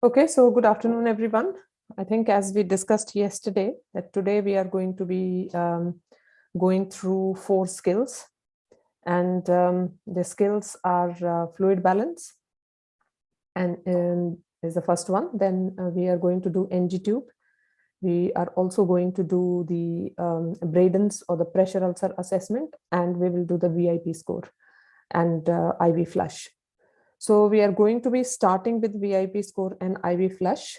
Okay, so good afternoon, everyone. I think as we discussed yesterday, that today we are going to be going through 4 skills. And the skills are fluid balance and is the first one. Then we are going to do NG tube. We are also going to do the Braden's or the pressure ulcer assessment, and we will do the VIP score and IV flush. So we are going to be starting with VIP score and IV flush.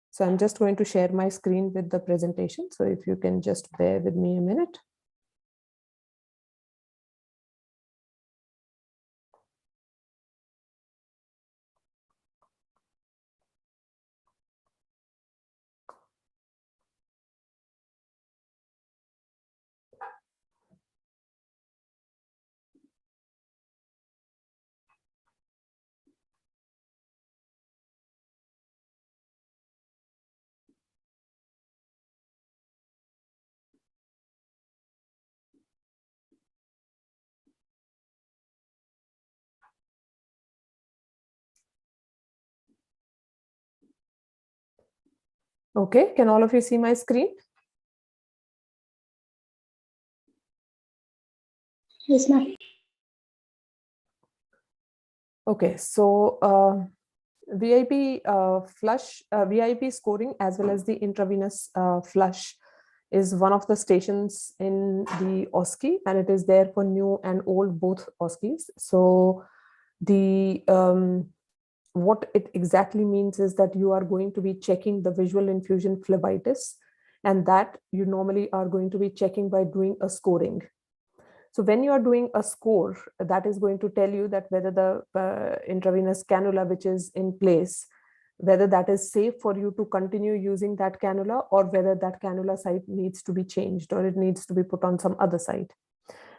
So I'm just going to share my screen with the presentation. So if you can just bear with me a minute. Okay, can all of you see my screen? Yes, ma'am. Okay, so VIP flush, VIP scoring as well as the intravenous flush is one of the stations in the OSCE, and it is there for new and old both OSCEs. So the what it exactly means is that you are going to be checking the visual infusion phlebitis, and that you normally are going to be checking by doing a scoring. So when you are doing a score, that is going to tell you that whether the intravenous cannula which is in place, whether that is safe for you to continue using that cannula, or whether that cannula site needs to be changed or it needs to be put on some other site.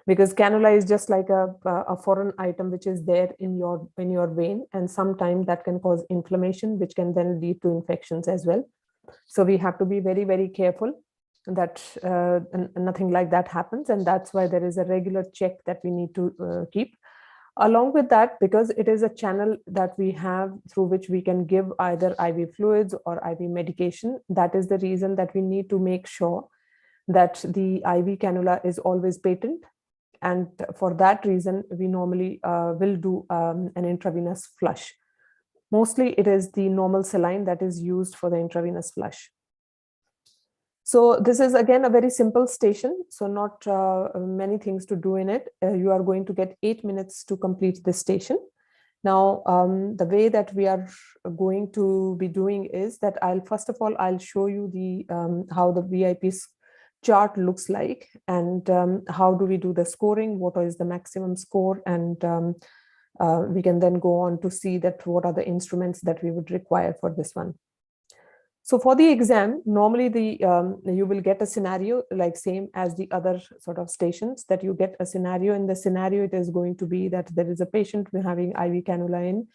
Because cannula is just like a foreign item which is there in your vein, and sometimes that can cause inflammation, which can then lead to infections as well. So we have to be very, very careful that nothing like that happens, and that's why there is a regular check that we need to keep. Along with that, because it is a channel that we have through which we can give either IV fluids or IV medication, that is the reason that we need to make sure that the IV cannula is always patent. And for that reason, we normally will do an intravenous flush. Mostly it is the normal saline that is used for the intravenous flush. So this is again a very simple station, so not many things to do in it. You are going to get 8 minutes to complete this station. Now, the way that we are going to be doing is that first of all, I'll show you the how the VIP's chart looks like, and how do we do the scoring, what is the maximum score, and we can then go on to see that what are the instruments that we would require for this one. So for the exam, normally you will get a scenario like same as the other sort of stations, that you get a scenario. In the scenario, it is going to be that there is a patient having IV cannula in,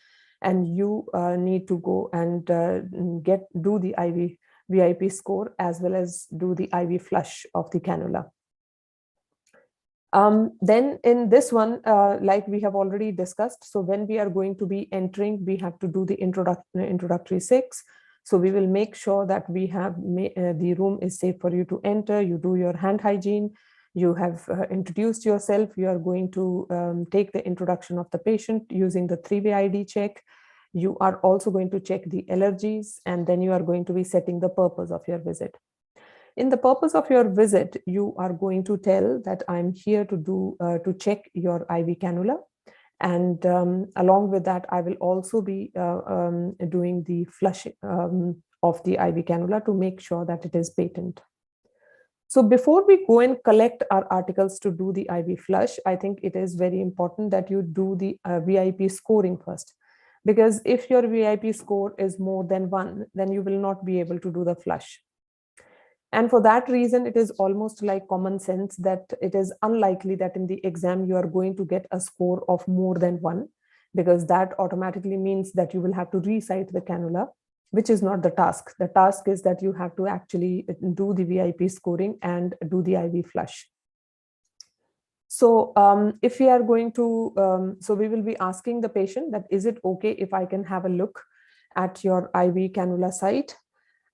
and you need to go and do the IV VIP score as well as do the IV flush of the cannula. Then in this one, like we have already discussed, so when we are going to be entering, we have to do the introductory 6. So we will make sure that we have the room is safe for you to enter. You do your hand hygiene. You have introduced yourself. You are going to take the introduction of the patient using the 3-way ID check. You are also going to check the allergies, and then you are going to be setting the purpose of your visit. In the purpose of your visit, you are going to tell that I'm here to check your IV cannula. And along with that, I will also be doing the flushing of the IV cannula to make sure that it is patent. So before we go and collect our articles to do the IV flush, I think it is very important that you do the VIP scoring first. Because if your VIP score is more than 1, then you will not be able to do the flush. And for that reason, it is almost like common sense that it is unlikely that in the exam you are going to get a score of more than 1, because that automatically means that you will have to recite the cannula, which is not the task. The task is that you have to actually do the VIP scoring and do the IV flush. So if we are going to, so we will be asking the patient that, is it okay if I can have a look at your IV cannula site.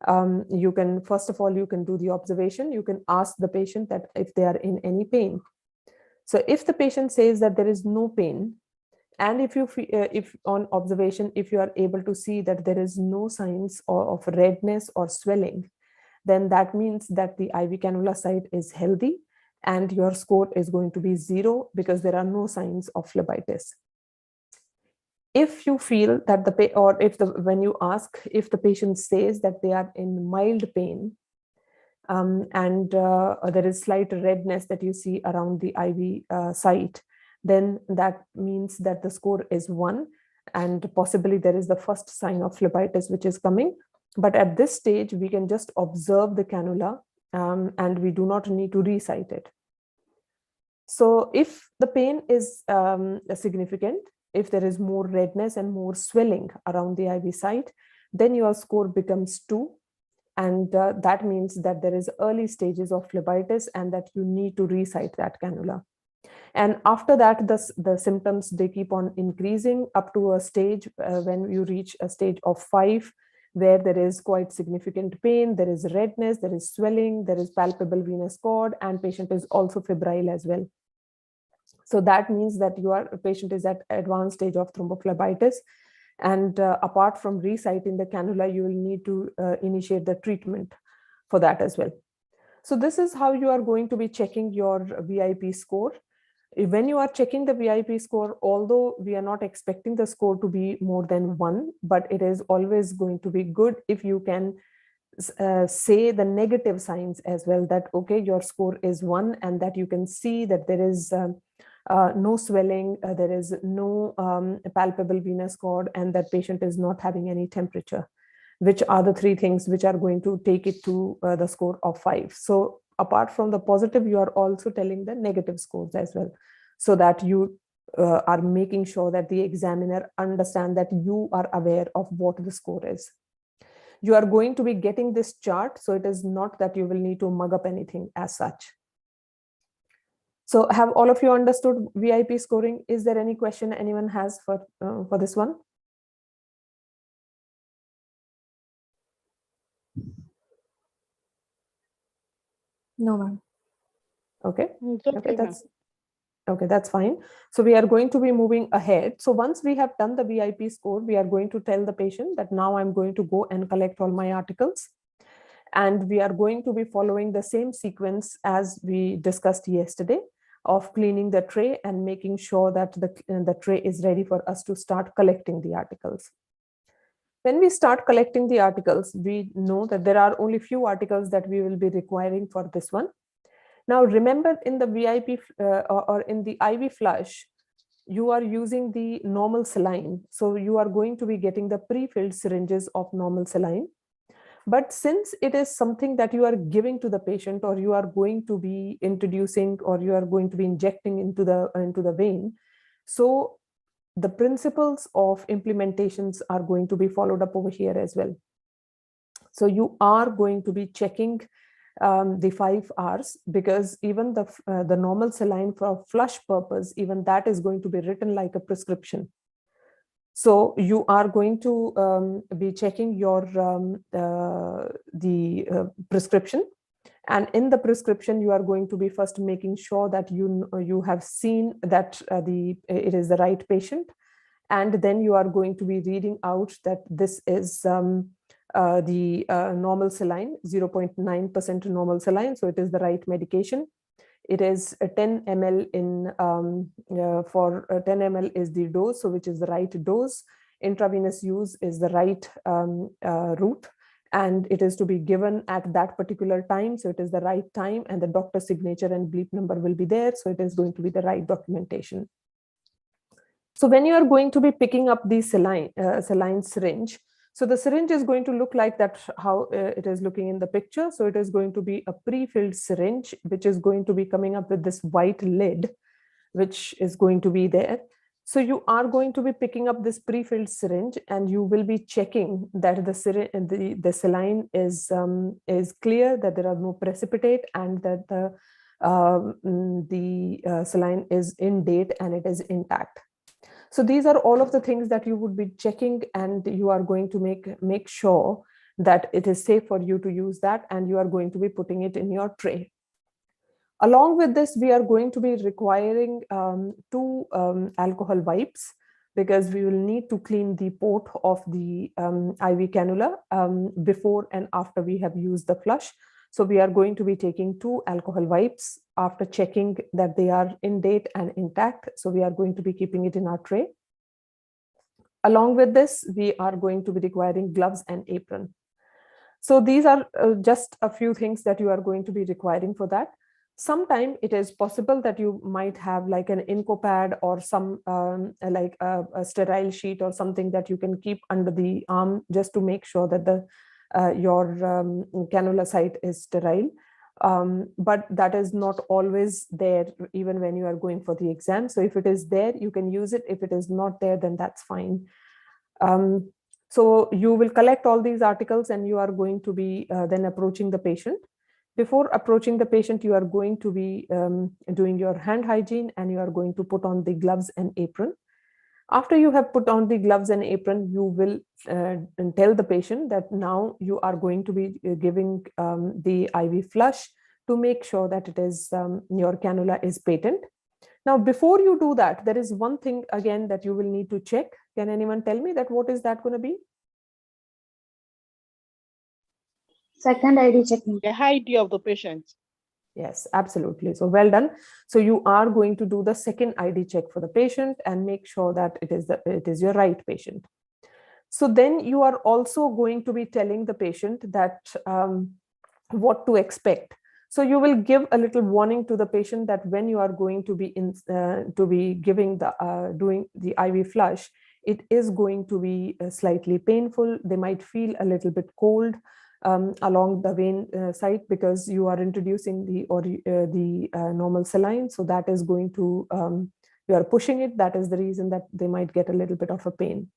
You can, first of all, you can do the observation. You can ask the patient that if they are in any pain. So if the patient says that there is no pain, and if on observation, if you are able to see that there is no signs of redness or swelling, then that means that the IV cannula site is healthy and your score is going to be 0 because there are no signs of phlebitis. If you feel that when you ask, if the patient says that they are in mild pain, and there is slight redness that you see around the IV site, then that means that the score is 1, and possibly there is the first sign of phlebitis which is coming. But at this stage, we can just observe the cannula, and we do not need to recite it. So if the pain is significant, if there is more redness and more swelling around the IV site, then your score becomes 2. And that means that there is early stages of phlebitis and that you need to resite that cannula. And after that, the symptoms, they keep on increasing up to a stage when you reach a stage of 5, where there is quite significant pain, there is redness, there is swelling, there is palpable venous cord, and patient is also febrile as well. So that means that your patient is at advanced stage of thrombophlebitis. And apart from reciting the cannula, you will need to initiate the treatment for that as well. So this is how you are going to be checking your VIP score. When you are checking the VIP score, although we are not expecting the score to be more than 1, but it is always going to be good if you can say the negative signs as well, that okay, your score is 1, and that you can see that there is no swelling, there is no palpable venous cord, and that patient is not having any temperature, which are the 3 things which are going to take it to the score of 5. So apart from the positive, you are also telling the negative scores as well, so that you are making sure that the examiner understands that you are aware of what the score is. You are going to be getting this chart, so it is not that you will need to mug up anything as such. So have all of you understood VIP scoring? Is there any question anyone has for this one? No, ma'am. Okay. Okay, That's fine. So we are going to be moving ahead. So once we have done the VIP score, we are going to tell the patient that now I'm going to go and collect all my articles. And we are going to be following the same sequence as we discussed yesterday, of cleaning the tray and making sure that the tray is ready for us to start collecting the articles. When we start collecting the articles, we know that there are only few articles that we will be requiring for this one. Now, remember, in the VIP or in the IV flush, you are using the normal saline. So you are going to be getting the pre-filled syringes of normal saline. But since it is something that you are giving to the patient, or you are going to be introducing, or you are going to be injecting into the vein, so the principles of implementations are going to be followed up over here as well. So you are going to be checking the 5 R's, because even the normal saline for flush purpose, even that is going to be written like a prescription. So you are going to be checking your prescription, and in the prescription you are going to be first making sure that you have seen that it is the right patient, and then you are going to be reading out that this is the normal saline, 0.9% normal saline, so it is the right medication. It is 10 ml for 10 ml is the dose, so which is the right dose. Intravenous use is the right route, and it is to be given at that particular time, so it is the right time, and the doctor's signature and bleep number will be there, so it is going to be the right documentation. So when you are going to be picking up the saline syringe, so the syringe is going to look like that, how it is looking in the picture. So it is going to be a pre-filled syringe, which is going to be coming up with this white lid, which is going to be there. So you are going to be picking up this pre-filled syringe, and you will be checking that the saline is clear, that there are no precipitate, and that the saline is in date and it is intact. So these are all of the things that you would be checking, and you are going to make sure that it is safe for you to use that, and you are going to be putting it in your tray. Along with this, we are going to be requiring two alcohol wipes, because we will need to clean the port of the IV cannula before and after we have used the flush. So we are going to be taking two alcohol wipes after checking that they are in date and intact. So we are going to be keeping it in our tray. Along with this, we are going to be requiring gloves and apron. So these are just a few things that you are going to be requiring for that. Sometime it is possible that you might have like an inco pad or some like a sterile sheet or something that you can keep under the arm, just to make sure that the your cannula site is sterile. But that is not always there even when you are going for the exam. So if it is there, you can use it. If it is not there, then that's fine. So you will collect all these articles, and you are going to be then approaching the patient. Before approaching the patient, you are going to be doing your hand hygiene, and you are going to put on the gloves and apron. After you have put on the gloves and apron, you will tell the patient that now you are going to be giving the IV flush to make sure that it is your cannula is patent. Now, before you do that, there is one thing again that you will need to check. Can anyone tell me that what is that going to be? Second ID checking. The ID of the patient. Yes, absolutely. So well done. So you are going to do the second ID check for the patient and make sure that it is your right patient. So then you are also going to be telling the patient that what to expect. So you will give a little warning to the patient that when you are going to be giving the doing the IV flush, it is going to be slightly painful. They might feel a little bit cold along the vein site, because you are introducing the normal saline. So that is going to you are pushing it. That is the reason that they might get a little bit of a pain.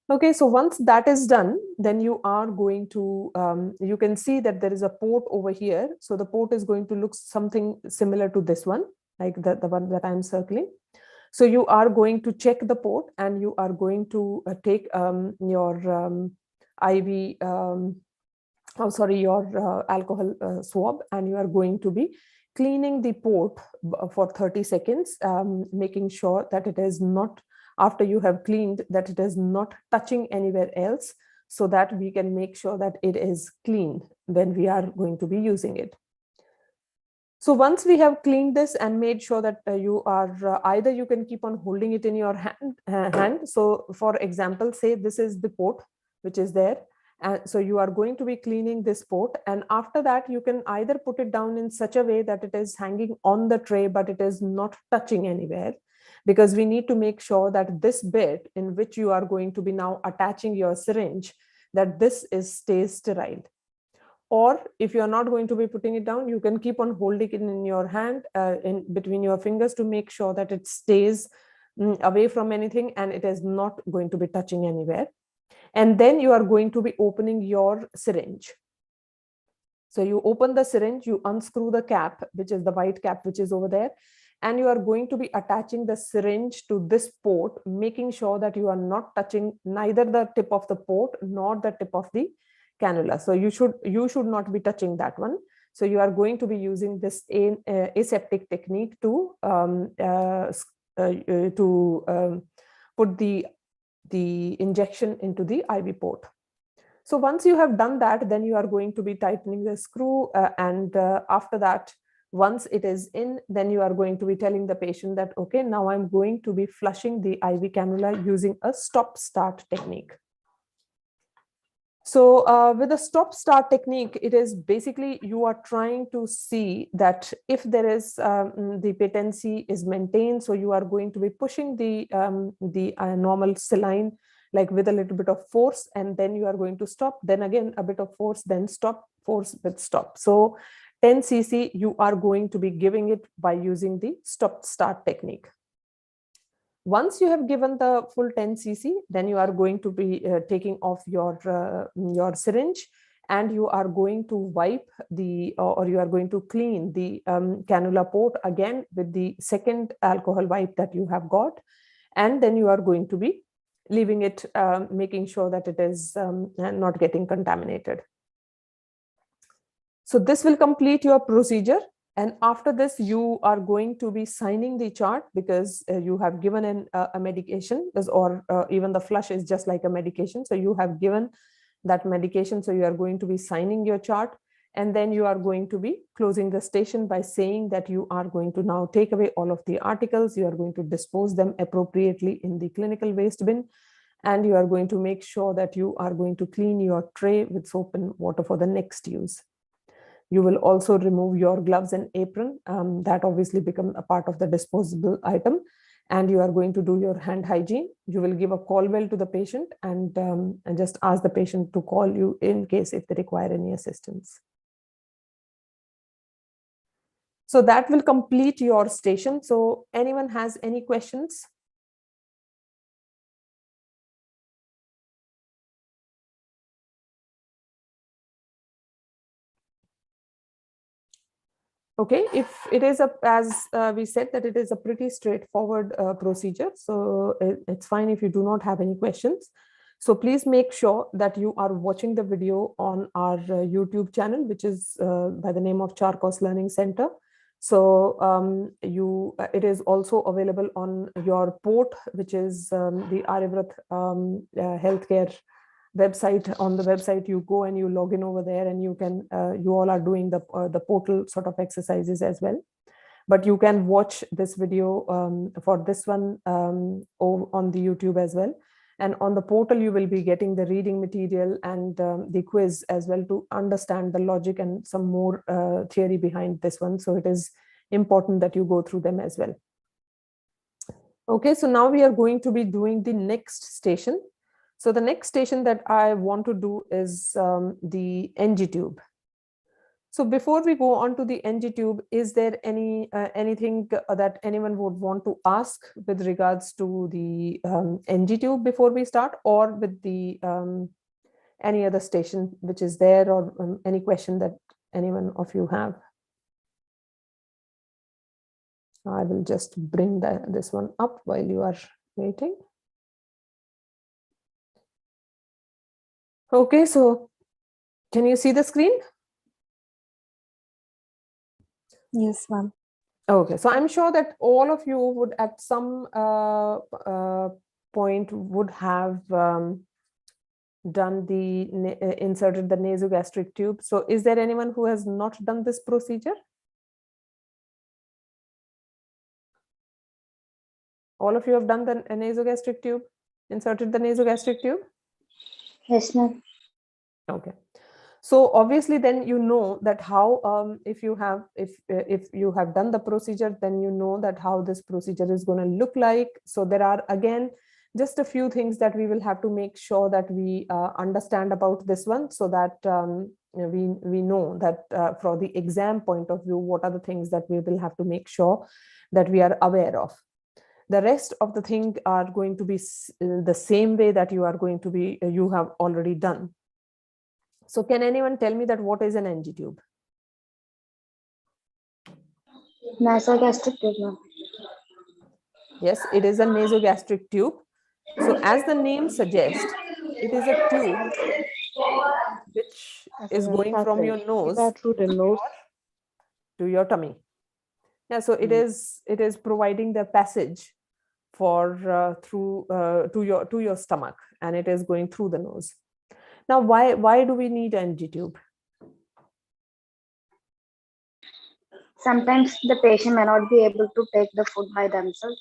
Okay, so once that is done, then you are going to, you can see that there is a port over here. So the port is going to look something similar to this one, like the one that I'm circling. So you are going to check the port, and you are going to take your IV, your alcohol swab, and you are going to be cleaning the port for 30 seconds, making sure that it is not, after you have cleaned, that it is not touching anywhere else, so that we can make sure that it is clean when we are going to be using it. So once we have cleaned this and made sure that you are either you can keep on holding it in your hand. So for example, say this is the port which is there. And so you are going to be cleaning this port, and after that you can either put it down in such a way that it is hanging on the tray, but it is not touching anywhere, because we need to make sure that this bit in which you are going to be now attaching your syringe, that this stays sterile. Or if you're not going to be putting it down, you can keep on holding it in your hand, in between your fingers, to make sure that it stays away from anything and it is not going to be touching anywhere. And then you are going to be opening your syringe. So you open the syringe, you unscrew the cap, which is the white cap, which is over there. And you are going to be attaching the syringe to this port, making sure that you are not touching neither the tip of the port nor the tip of the cannula. So you should not be touching that one. So you are going to be using this aseptic technique to put the injection into the IV port. So once you have done that, then you are going to be tightening the screw, and after that, once it is in, then you are going to be telling the patient that, okay, now I'm going to be flushing the IV cannula using a stop-start technique. So with a stop-start technique, it is basically you are trying to see that if there is the patency is maintained, so you are going to be pushing the normal saline, like with a little bit of force, and then you are going to stop, then again a bit of force, then stop, force with stop. So 10 cc you are going to be giving it by using the stop-start technique. Once you have given the full 10 cc, then you are going to be taking off your syringe, and you are going to wipe or you are going to clean the cannula port again with the second alcohol wipe that you have got. and then you are going to be leaving it, making sure that it is not getting contaminated. So this will complete your procedure. And after this, you are going to be signing the chart, because you have given a medication, or even the flush is just like a medication. So you have given that medication. So you are going to be signing your chart. And then you are going to be closing the station by saying that you are going to now take away all of the articles. You are going to dispose them appropriately in the clinical waste bin. And you are going to make sure that you are going to clean your tray with soap and water for the next use. You will also remove your gloves and apron. That obviously become a part of the disposable item. And you are going to do your hand hygiene. You will give a call bell to the patient and just ask the patient to call you in case if they require any assistance. So that will complete your station. So anyone has any questions? Okay, if it is as we said, that it is a pretty straightforward procedure, so it's fine if you do not have any questions. So please make sure that you are watching the video on our YouTube channel, which is by the name of Charcos Learning Center. So it is also available on your port, which is the Aryavrat healthcare website. On the website, you go and you log in over there, and you can you all are doing the portal sort of exercises as well. But you can watch this video for this one on the YouTube as well. And on the portal, you will be getting the reading material and the quiz as well, to understand the logic and some more theory behind this one. So it is important that you go through them as well. Okay, so now we are going to be doing the next station. So the next station that I want to do is the NG tube. So before we go on to the NG tube, is there anything that anyone would want to ask with regards to the NG tube before we start, or with the any other station which is there, or any question that anyone of you have? I will just bring this one up while you are waiting. Okay, so can you see the screen? Yes, ma'am. Okay, so I'm sure that all of you would at some point would have inserted the nasogastric tube. So is there anyone who has not done this procedure? All of you have done the nasogastric tube, inserted the nasogastric tube? Yes, ma'am. Okay. So obviously, then you know that how if you have done the procedure, then you know that how this procedure is going to look like. So there are again just a few things that we will have to make sure that we understand about this one, so that we know that for the exam point of view, what are the things that we will have to make sure that we are aware of. The rest of the things are going to be the same way that you are going to be you have already done. So can anyone tell me that what is an NG tube? Nasogastric tube, ma'am. Yes, it is a nasogastric tube. So as the name suggests, it is a tube which is going from your nose through the nose to your tummy. Yeah, so it is providing the passage for through to your stomach, and it is going through the nose. Now, why do we need an NG tube? Sometimes the patient may not be able to take the food by themselves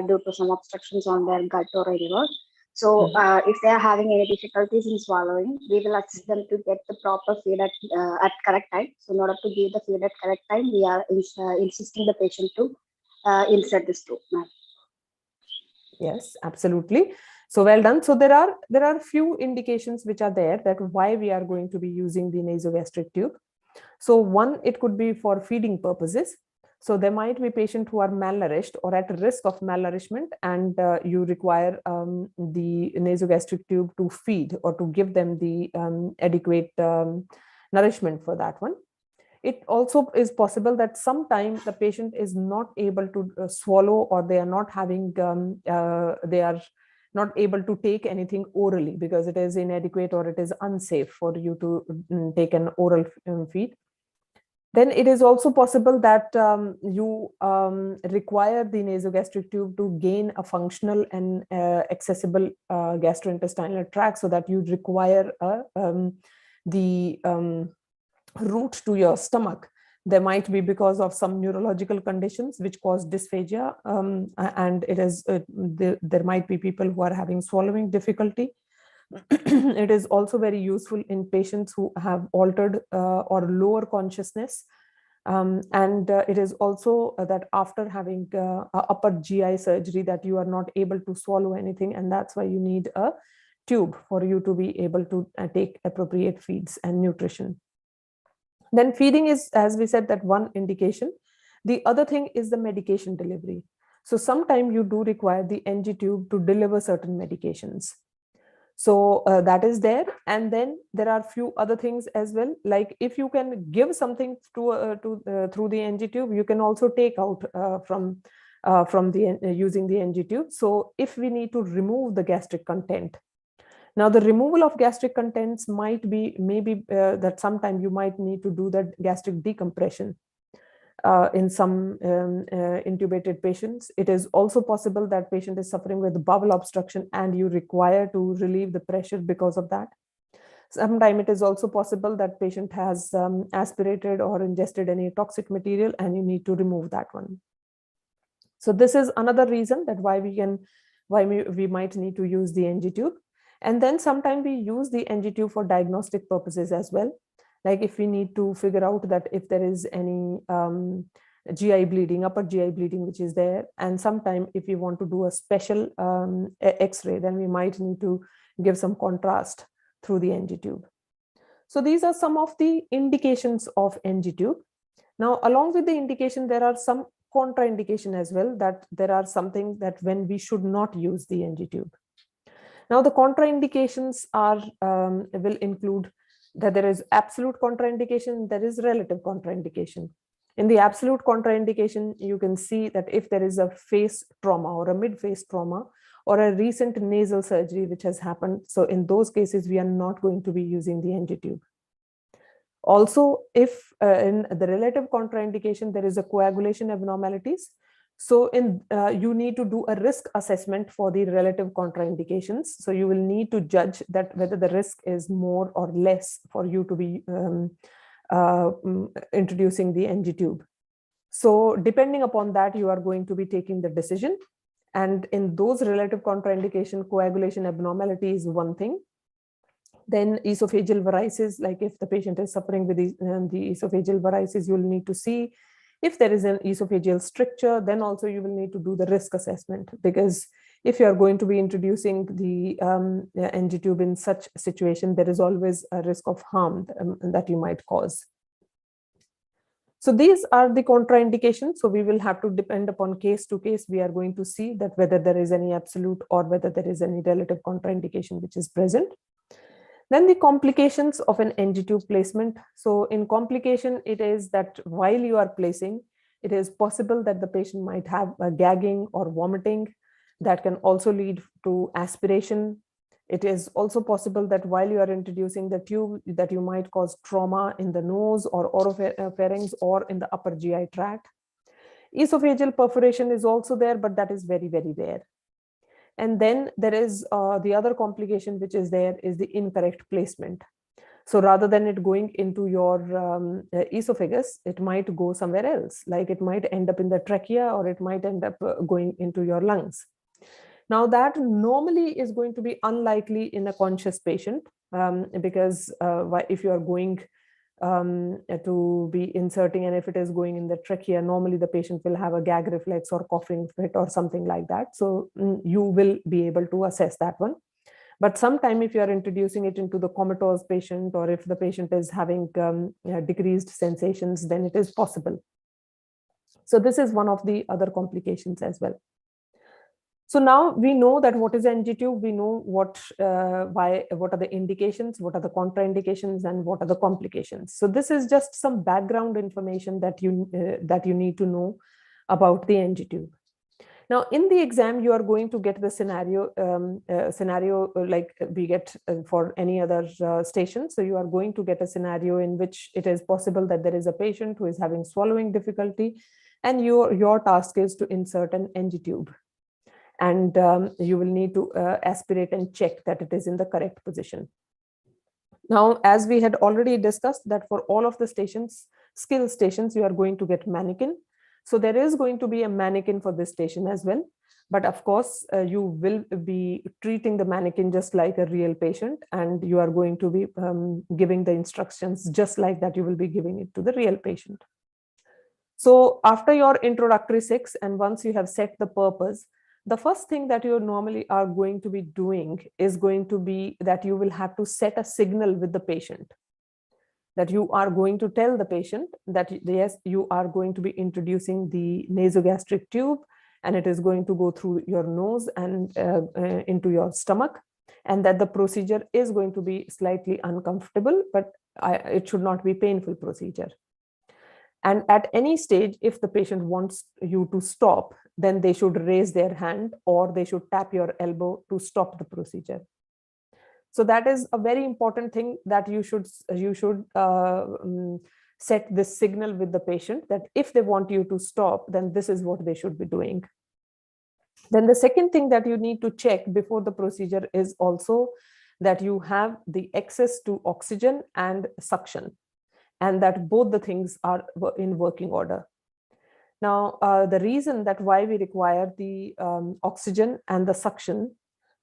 due to some obstructions on their gut or anywhere. So if they are having any difficulties in swallowing, we will assist them to get the proper feed at correct time. So in order to give the feed at correct time, we are insisting the patient to insert this tube. Yes, absolutely. So well done. So there are few indications which are there that why we are going to be using the nasogastric tube. So one, it could be for feeding purposes. So there might be patients who are malnourished or at risk of malnourishment, and you require the nasogastric tube to feed or to give them the adequate nourishment for that one. It also is possible that sometimes the patient is not able to swallow, or they are not having, they are not able to take anything orally because it is inadequate or it is unsafe for you to take an oral feed. Then it is also possible that you require the nasogastric tube to gain a functional and accessible gastrointestinal tract, so that you require the route to your stomach. There might be because of some neurological conditions which cause dysphagia, and it is there might be people who are having swallowing difficulty. It is also very useful in patients who have altered or lower consciousness. And it is also that after having upper GI surgery, that you are not able to swallow anything, and that's why you need a tube for you to be able to take appropriate feeds and nutrition. Then feeding is, as we said, that one indication. The other thing is the medication delivery. So sometimes you do require the NG tube to deliver certain medications. So that is there. And then there are few other things as well. Like if you can give something through the NG tube, you can also take out from the using the NG tube. So if we need to remove the gastric content, now the removal of gastric contents might be maybe that sometime you might need to do that gastric decompression. In some intubated patients. It is also possible that patient is suffering with bowel obstruction and you require to relieve the pressure because of that. Sometimes it is also possible that patient has aspirated or ingested any toxic material and you need to remove that one. So this is another reason that why we might need to use the NG tube. And then sometimes we use the NG tube for diagnostic purposes as well. Like if we need to figure out that if there is any GI bleeding, upper GI bleeding, which is there. And sometimes if we want to do a special X-ray, then we might need to give some contrast through the NG tube. So these are some of the indications of NG tube. Now, along with the indication, there are some contraindication as well, that there are something that when we should not use the NG tube. Now, the contraindications are will include that there is absolute contraindication, there is relative contraindication. In the absolute contraindication, you can see that if there is a face trauma or a mid-face trauma or a recent nasal surgery which has happened, so in those cases, we are not going to be using the NG tube. Also, if in the relative contraindication, there is a coagulation abnormalities, so in you need to do a risk assessment for the relative contraindications. So you will need to judge that whether the risk is more or less for you to be introducing the NG tube. So depending upon that, you are going to be taking the decision. And in those relative contraindication, coagulation abnormality is one thing. Then esophageal varices, like if the patient is suffering with the esophageal varices, you will need to see if there is an esophageal stricture. Then also you will need to do the risk assessment, because if you are going to be introducing the NG tube in such a situation, there is always a risk of harm that you might cause. So these are the contraindications. So we will have to depend upon case to case. We are going to see that whether there is any absolute or whether there is any relative contraindication which is present. Then the complications of an NG tube placement. So in complication, it is that while you are placing, it is possible that the patient might have a gagging or vomiting that can also lead to aspiration. It is also possible that while you are introducing the tube, that you might cause trauma in the nose or oropharynx or in the upper GI tract. Esophageal perforation is also there, but that is very, very rare. And then there is the other complication which is there is the incorrect placement. So rather than it going into your esophagus, it might go somewhere else. Like it might end up in the trachea or it might end up going into your lungs. Now that normally is going to be unlikely in a conscious patient because if you are going to be inserting, and if it is going in the trachea, normally the patient will have a gag reflex or coughing fit or something like that. So you will be able to assess that one. But sometime if you are introducing it into the comatose patient, or if the patient is having decreased sensations, then it is possible. So this is one of the other complications as well. So now we know that what is NG tube, we know what are the indications, what are the contraindications, and what are the complications. So this is just some background information that you need to know about the NG tube. Now, in the exam, you are going to get the scenario like we get for any other station. So you are going to get a scenario in which it is possible that there is a patient who is having swallowing difficulty, and your task is to insert an NG tube. And you will need to aspirate and check that it is in the correct position. Now, as we had already discussed, that for all of the skill stations, you are going to get mannequin. So there is going to be a mannequin for this station as well. But of course, you will be treating the mannequin just like a real patient, and you are going to be giving the instructions just like that you will be giving it to the real patient. So after your introductory 6, and once you have set the purpose, the first thing that you normally are going to be doing is going to be that you will have to set a signal with the patient. That you are going to tell the patient that yes, you are going to be introducing the nasogastric tube, and it is going to go through your nose and into your stomach, and that the procedure is going to be slightly uncomfortable, but it should not be painful procedure. And at any stage, if the patient wants you to stop, then they should raise their hand or they should tap your elbow to stop the procedure. So that is a very important thing, that you should set this signal with the patient that if they want you to stop, then this is what they should be doing. Then the second thing that you need to check before the procedure is also that you have the access to oxygen and suction, and that both the things are in working order. Now, the reason that why we require the oxygen and the suction.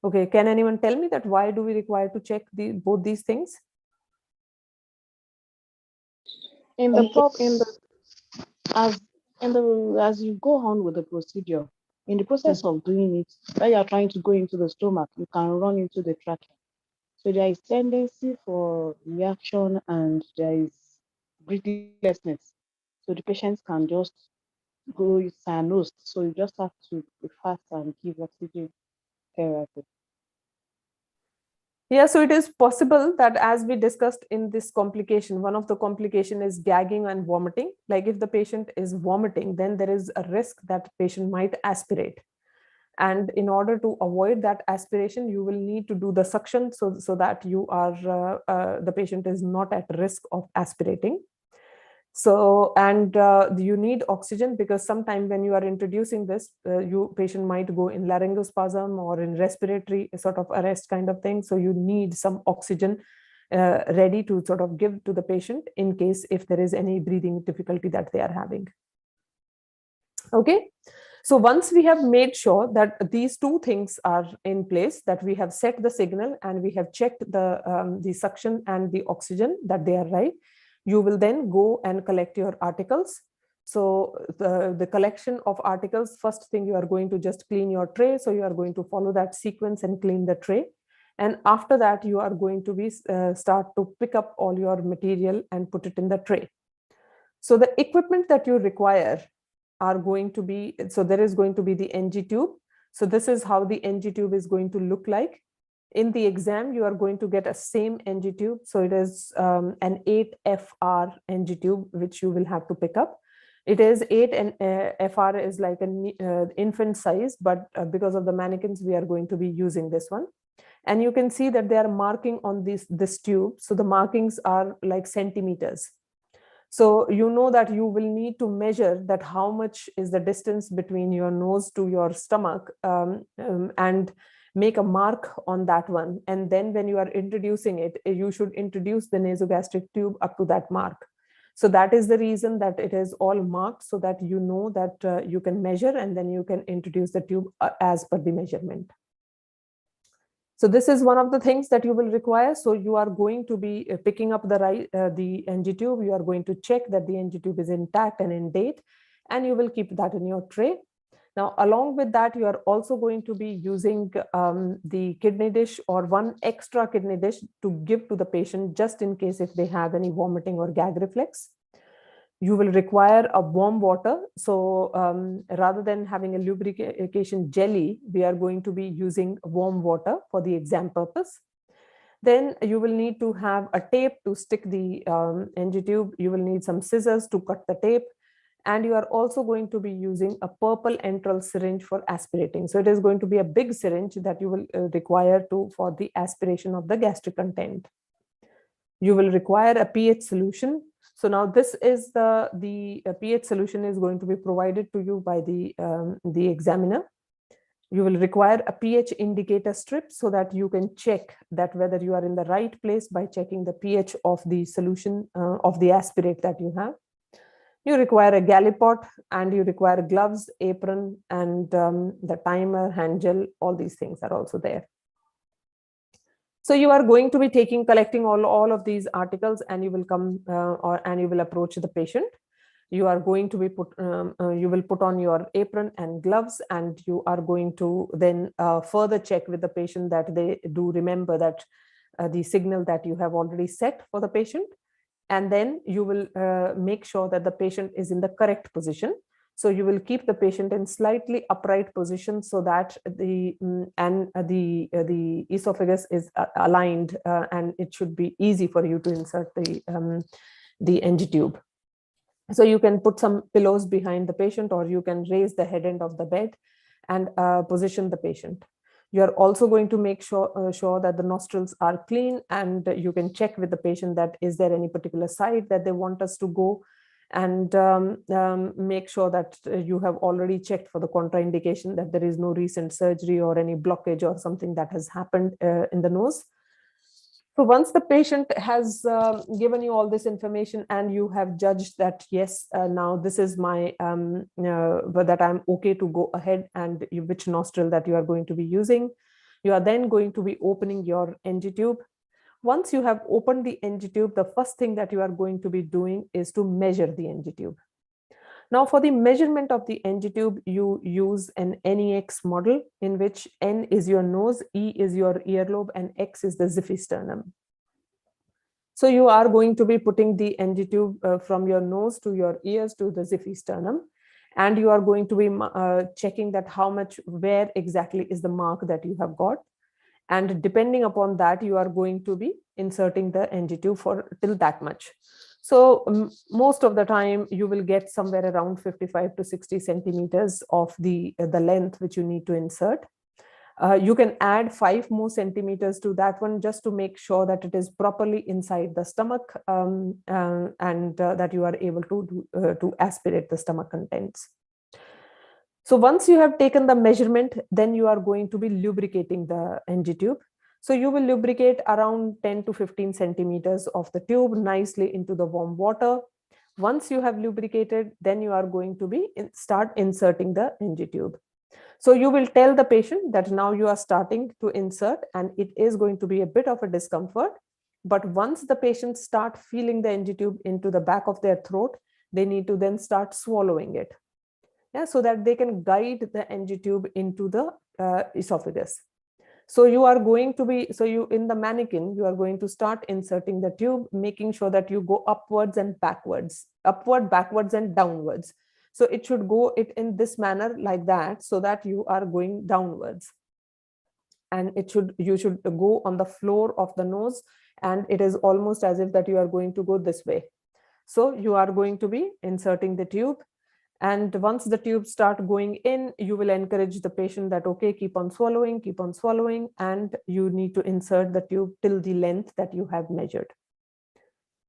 Okay, can anyone tell me that why do we require to check both these things? As you go on with the procedure, in the process of doing it, when you are trying to go into the stomach, you can run into the trachea. So there is tendency for reaction and there is breathlessness. So the patients can just go cyanosed. So you just have to be fast and give oxygen therapy. Yeah, so it is possible that, as we discussed in this complication, one of the complication is gagging and vomiting. Like if the patient is vomiting, then there is a risk that patient might aspirate. And in order to avoid that aspiration, you will need to do the suction so that you are the patient is not at risk of aspirating. So, and you need oxygen because sometime when you are introducing this, patient might go in laryngospasm or in respiratory sort of arrest kind of thing. So you need some oxygen ready to sort of give to the patient in case if there is any breathing difficulty that they are having. Okay. So once we have made sure that these two things are in place, that we have set the signal and we have checked the suction and the oxygen that they are right, you will then go and collect your articles. So the collection of articles, first thing you are going to just clean your tray. So you are going to follow that sequence and clean the tray. And after that, you are going to be start to pick up all your material and put it in the tray. So the equipment that you require are going to be, so there is going to be the NG tube. So this is how the NG tube is going to look like. In the exam, you are going to get a same NG tube. So it is an 8FR NG tube, which you will have to pick up. It is 8 and FR is like an infant size, but because of the mannequins, we are going to be using this one. And you can see that they are marking on this tube. So the markings are like centimeters. So you know that you will need to measure that how much is the distance between your nose to your stomach and make a mark on that one. And then when you are introducing it, you should introduce the nasogastric tube up to that mark. So that is the reason that it is all marked so that you know that you can measure and then you can introduce the tube as per the measurement. So this is one of the things that you will require. So you are going to be picking up the NG tube. You are going to check that the NG tube is intact and in date, and you will keep that in your tray. Now, along with that, you are also going to be using the kidney dish or one extra kidney dish to give to the patient just in case if they have any vomiting or gag reflex. You will require a warm water. So rather than having a lubrication jelly, we are going to be using warm water for the exam purpose. Then you will need to have a tape to stick the NG tube. You will need some scissors to cut the tape. And you are also going to be using a purple enteral syringe for aspirating. So it is going to be a big syringe that you will require for the aspiration of the gastric content. You will require a pH solution. So now this is the pH solution is going to be provided to you by the examiner. You will require a pH indicator strip so that you can check that whether you are in the right place by checking the pH of the solution of the aspirate that you have. You require a gallipot, and you require gloves, apron, and the timer, hand gel. All these things are also there. So you are going to be collecting all of these articles, and you will come and you will approach the patient. You are going to be you will put on your apron and gloves, and you are going to then further check with the patient that they do remember that the signal that you have already set for the patient. And then you will make sure that the patient is in the correct position. So you will keep the patient in slightly upright position so that the esophagus is aligned, and it should be easy for you to insert the NG tube. So you can put some pillows behind the patient, or you can raise the head end of the bed and position the patient. You are also going to make sure that the nostrils are clean, and you can check with the patient that is there any particular side that they want us to go, and make sure that you have already checked for the contraindication, that there is no recent surgery or any blockage or something that has happened in the nose. So once the patient has given you all this information and you have judged that, yes, now this is my, that I'm okay to go ahead, and which nostril that you are going to be using, you are then going to be opening your NG tube. Once you have opened the NG tube, the first thing that you are going to be doing is to measure the NG tube. Now, for the measurement of the NG tube, you use an NEX model in which N is your nose, E is your earlobe, and X is the xiphisternum. So you are going to be putting the NG tube from your nose to your ears to the xiphisternum, and you are going to be checking that where exactly is the mark that you have got. And depending upon that, you are going to be inserting the NG tube till that much. So most of the time you will get somewhere around 55 to 60 centimeters of the length which you need to insert. You can add 5 more centimeters to that one just to make sure that it is properly inside the stomach, and that you are able to aspirate the stomach contents. So once you have taken the measurement, then you are going to be lubricating the NG tube. So you will lubricate around 10 to 15 centimeters of the tube nicely into the warm water. Once you have lubricated, then you are going to be start inserting the NG tube. So you will tell the patient that now you are starting to insert, and it is going to be a bit of a discomfort. But once the patients start feeling the NG tube into the back of their throat, they need to then start swallowing it. Yeah, so that they can guide the NG tube into the esophagus. So you are going to be, in the mannequin, you are going to start inserting the tube, making sure that you go upwards and backwards, backwards and downwards. So it should go in this manner like that, so that you are going downwards. And you should go on the floor of the nose, and it is almost as if that you are going to go this way. So you are going to be inserting the tube. And once the tubes start going in, you will encourage the patient that, okay, keep on swallowing, and you need to insert the tube till the length that you have measured.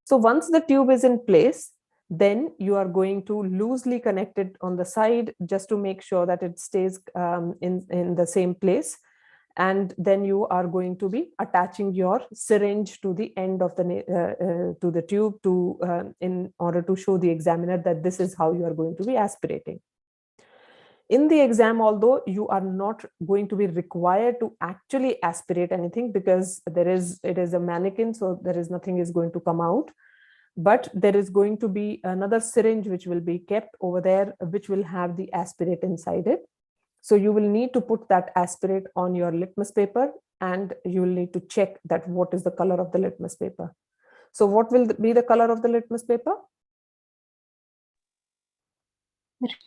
So once the tube is in place, then you are going to loosely connect it on the side just to make sure that it stays in the same place. And then you are going to be attaching your syringe to the end of to the tube in order to show the examiner that this is how you are going to be aspirating. In the exam, although you are not going to be required to actually aspirate anything, because it is a mannequin, so nothing is going to come out. But there is going to be another syringe which will be kept over there, which will have the aspirate inside it. So you will need to put that aspirate on your litmus paper, and you will need to check that what is the color of the litmus paper. So what will be the color of the litmus paper?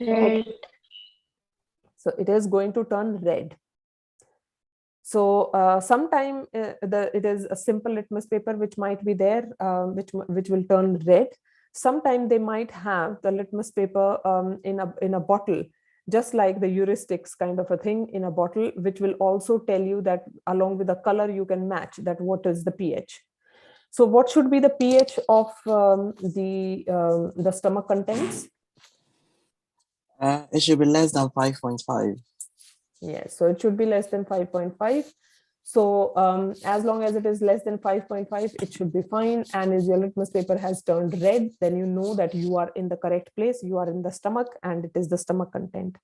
Red. So it is going to turn red. So sometime it is a simple litmus paper which might be there, which will turn red. Sometime they might have the litmus paper in a bottle, just like the heuristics kind of a thing in a bottle, which will also tell you that along with the color you can match that what is the pH. So what should be the pH of the stomach contents? It should be less than 5.5. Yes, so it should be less than 5.5. So as long as it is less than 5.5, it should be fine. And if your litmus paper has turned red, then you know that you are in the correct place. You are in the stomach and it is the stomach content.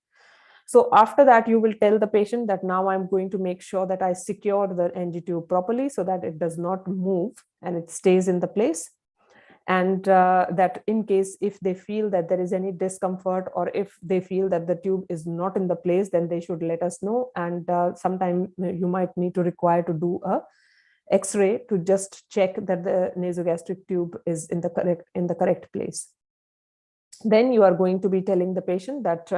So after that, you will tell the patient that now I'm going to make sure that I secure the NG tube properly so that it does not move and it stays in the place. And that in case if they feel that there is any discomfort or if they feel that the tube is not in the place, then they should let us know. And sometime you might need to require to do a X-ray to just check that the nasogastric tube is in the correct place. Then you are going to be telling the patient that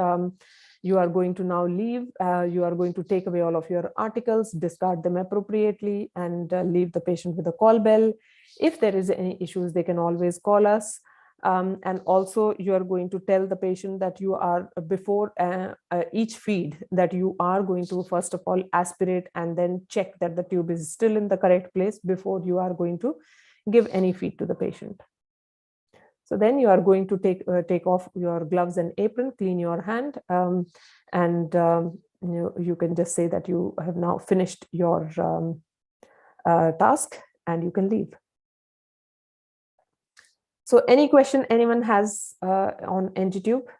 you are going to now leave. You are going to take away all of your articles, discard them appropriately, and leave the patient with a call bell. If there is any issues, they can always call us. And also you are going to tell the patient that you are before each feed that you are going to first of all aspirate and then check that the tube is still in the correct place before you are going to give any feed to the patient. So then you are going to take off your gloves and apron, clean your hand, and you can just say that you have now finished your task and you can leave. So any question anyone has on NG tube?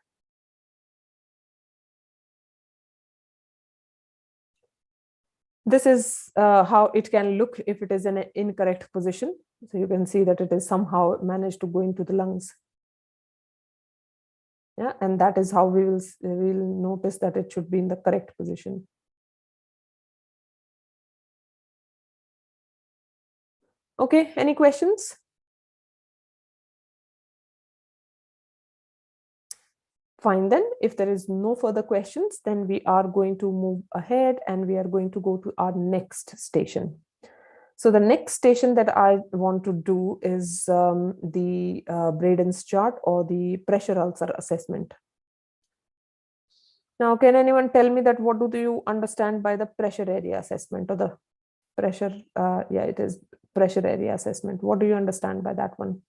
This is how it can look if it is in an incorrect position. So you can see that it is somehow managed to go into the lungs. Yeah, and that is how we'll notice that it should be in the correct position. Okay, any questions? Fine, then if there is no further questions, then we are going to move ahead and we are going to go to our next station. So the next station that I want to do is the Braden's chart or the pressure ulcer assessment. Now, can anyone tell me that what do you understand by the pressure area assessment or the pressure? Yeah, it is pressure area assessment. What do you understand by that one?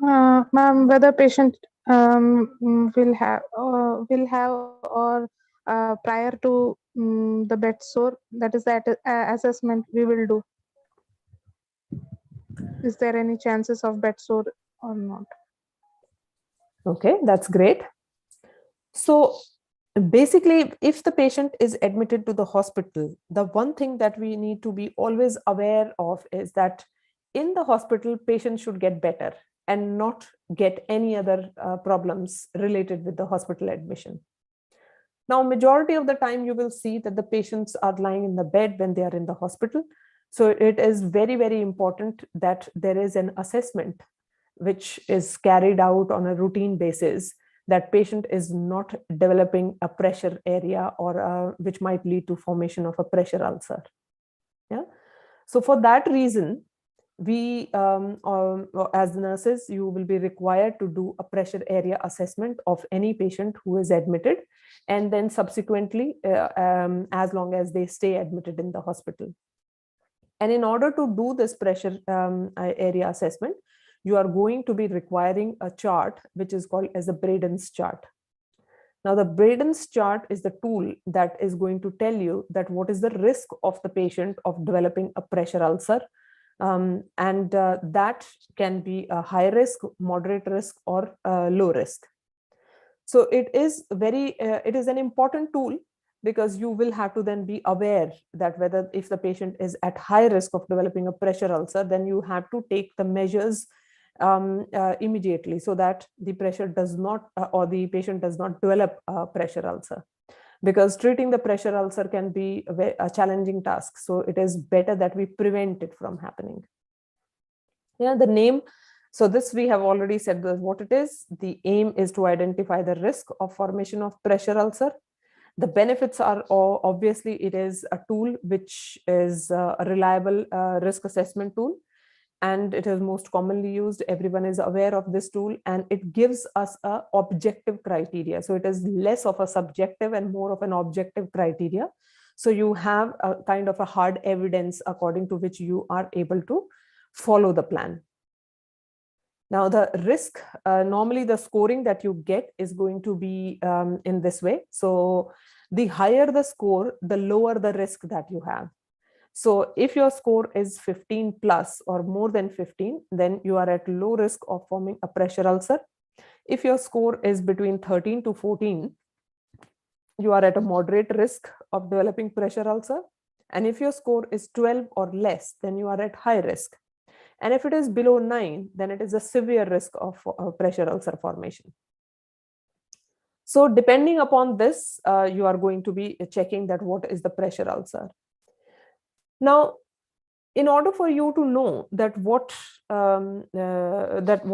Ma'am, whether patient will have or prior to the bed sore, that is that assessment we will do. Is there any chances of bed sore or not? Okay, that's great. So basically, if the patient is admitted to the hospital, the one thing that we need to be always aware of is that in the hospital, patients should get better and not get any other problems related with the hospital admission. Now, majority of the time, you will see that the patients are lying in the bed when they are in the hospital. So it is very, very important that there is an assessment which is carried out on a routine basis, that patient is not developing a pressure area or which might lead to formation of a pressure ulcer. Yeah. So for that reason, we as nurses, you will be required to do a pressure area assessment of any patient who is admitted, and then subsequently as long as they stay admitted in the hospital. And in order to do this pressure area assessment, you are going to be requiring a chart which is called as a Braden's chart. Now, the Braden's chart is the tool that is going to tell you that what is the risk of the patient of developing a pressure ulcer. That can be a high risk, moderate risk, or low risk. So it is an important tool, because you will have to then be aware that whether if the patient is at high risk of developing a pressure ulcer, then you have to take the measures immediately so that the pressure does not or the patient does not develop a pressure ulcer. because treating the pressure ulcer can be a challenging task. So it is better that we prevent it from happening. Yeah, the name. So this we have already said what it is. The aim is to identify the risk of formation of pressure ulcer. The benefits are obviously it is a tool which is a reliable risk assessment tool, and it is most commonly used. Everyone is aware of this tool, and it gives us a objective criteria. So it is less of a subjective and more of an objective criteria. So you have a kind of a hard evidence according to which you are able to follow the plan. Now the risk, normally the scoring that you get is going to be in this way. So the higher the score, the lower the risk that you have. So if your score is 15 plus or more than 15, then you are at low risk of forming a pressure ulcer. If your score is between 13 to 14, you are at a moderate risk of developing pressure ulcer. And if your score is 12 or less, then you are at high risk. And if it is below 9, then it is a severe risk of pressure ulcer formation. So depending upon this, you are going to be checking that what is the pressure ulcer. Now, in order for you to know that what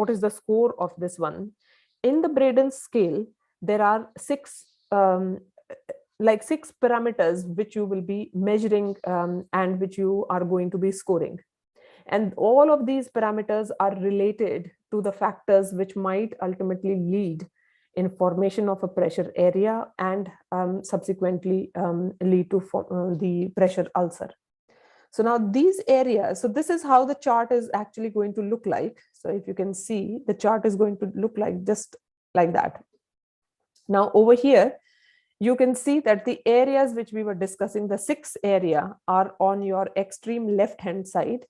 is the score of this one, in the Braden scale, there are six parameters which you will be measuring and which you are going to be scoring. And all of these parameters are related to the factors which might ultimately lead in formation of a pressure area and subsequently lead to the pressure ulcer. So now these areas, so this is how the chart is actually going to look like. So if you can see, the chart is going to look like just like that. Now over here, you can see that the areas which we were discussing, the 6 area, are on your extreme left-hand side.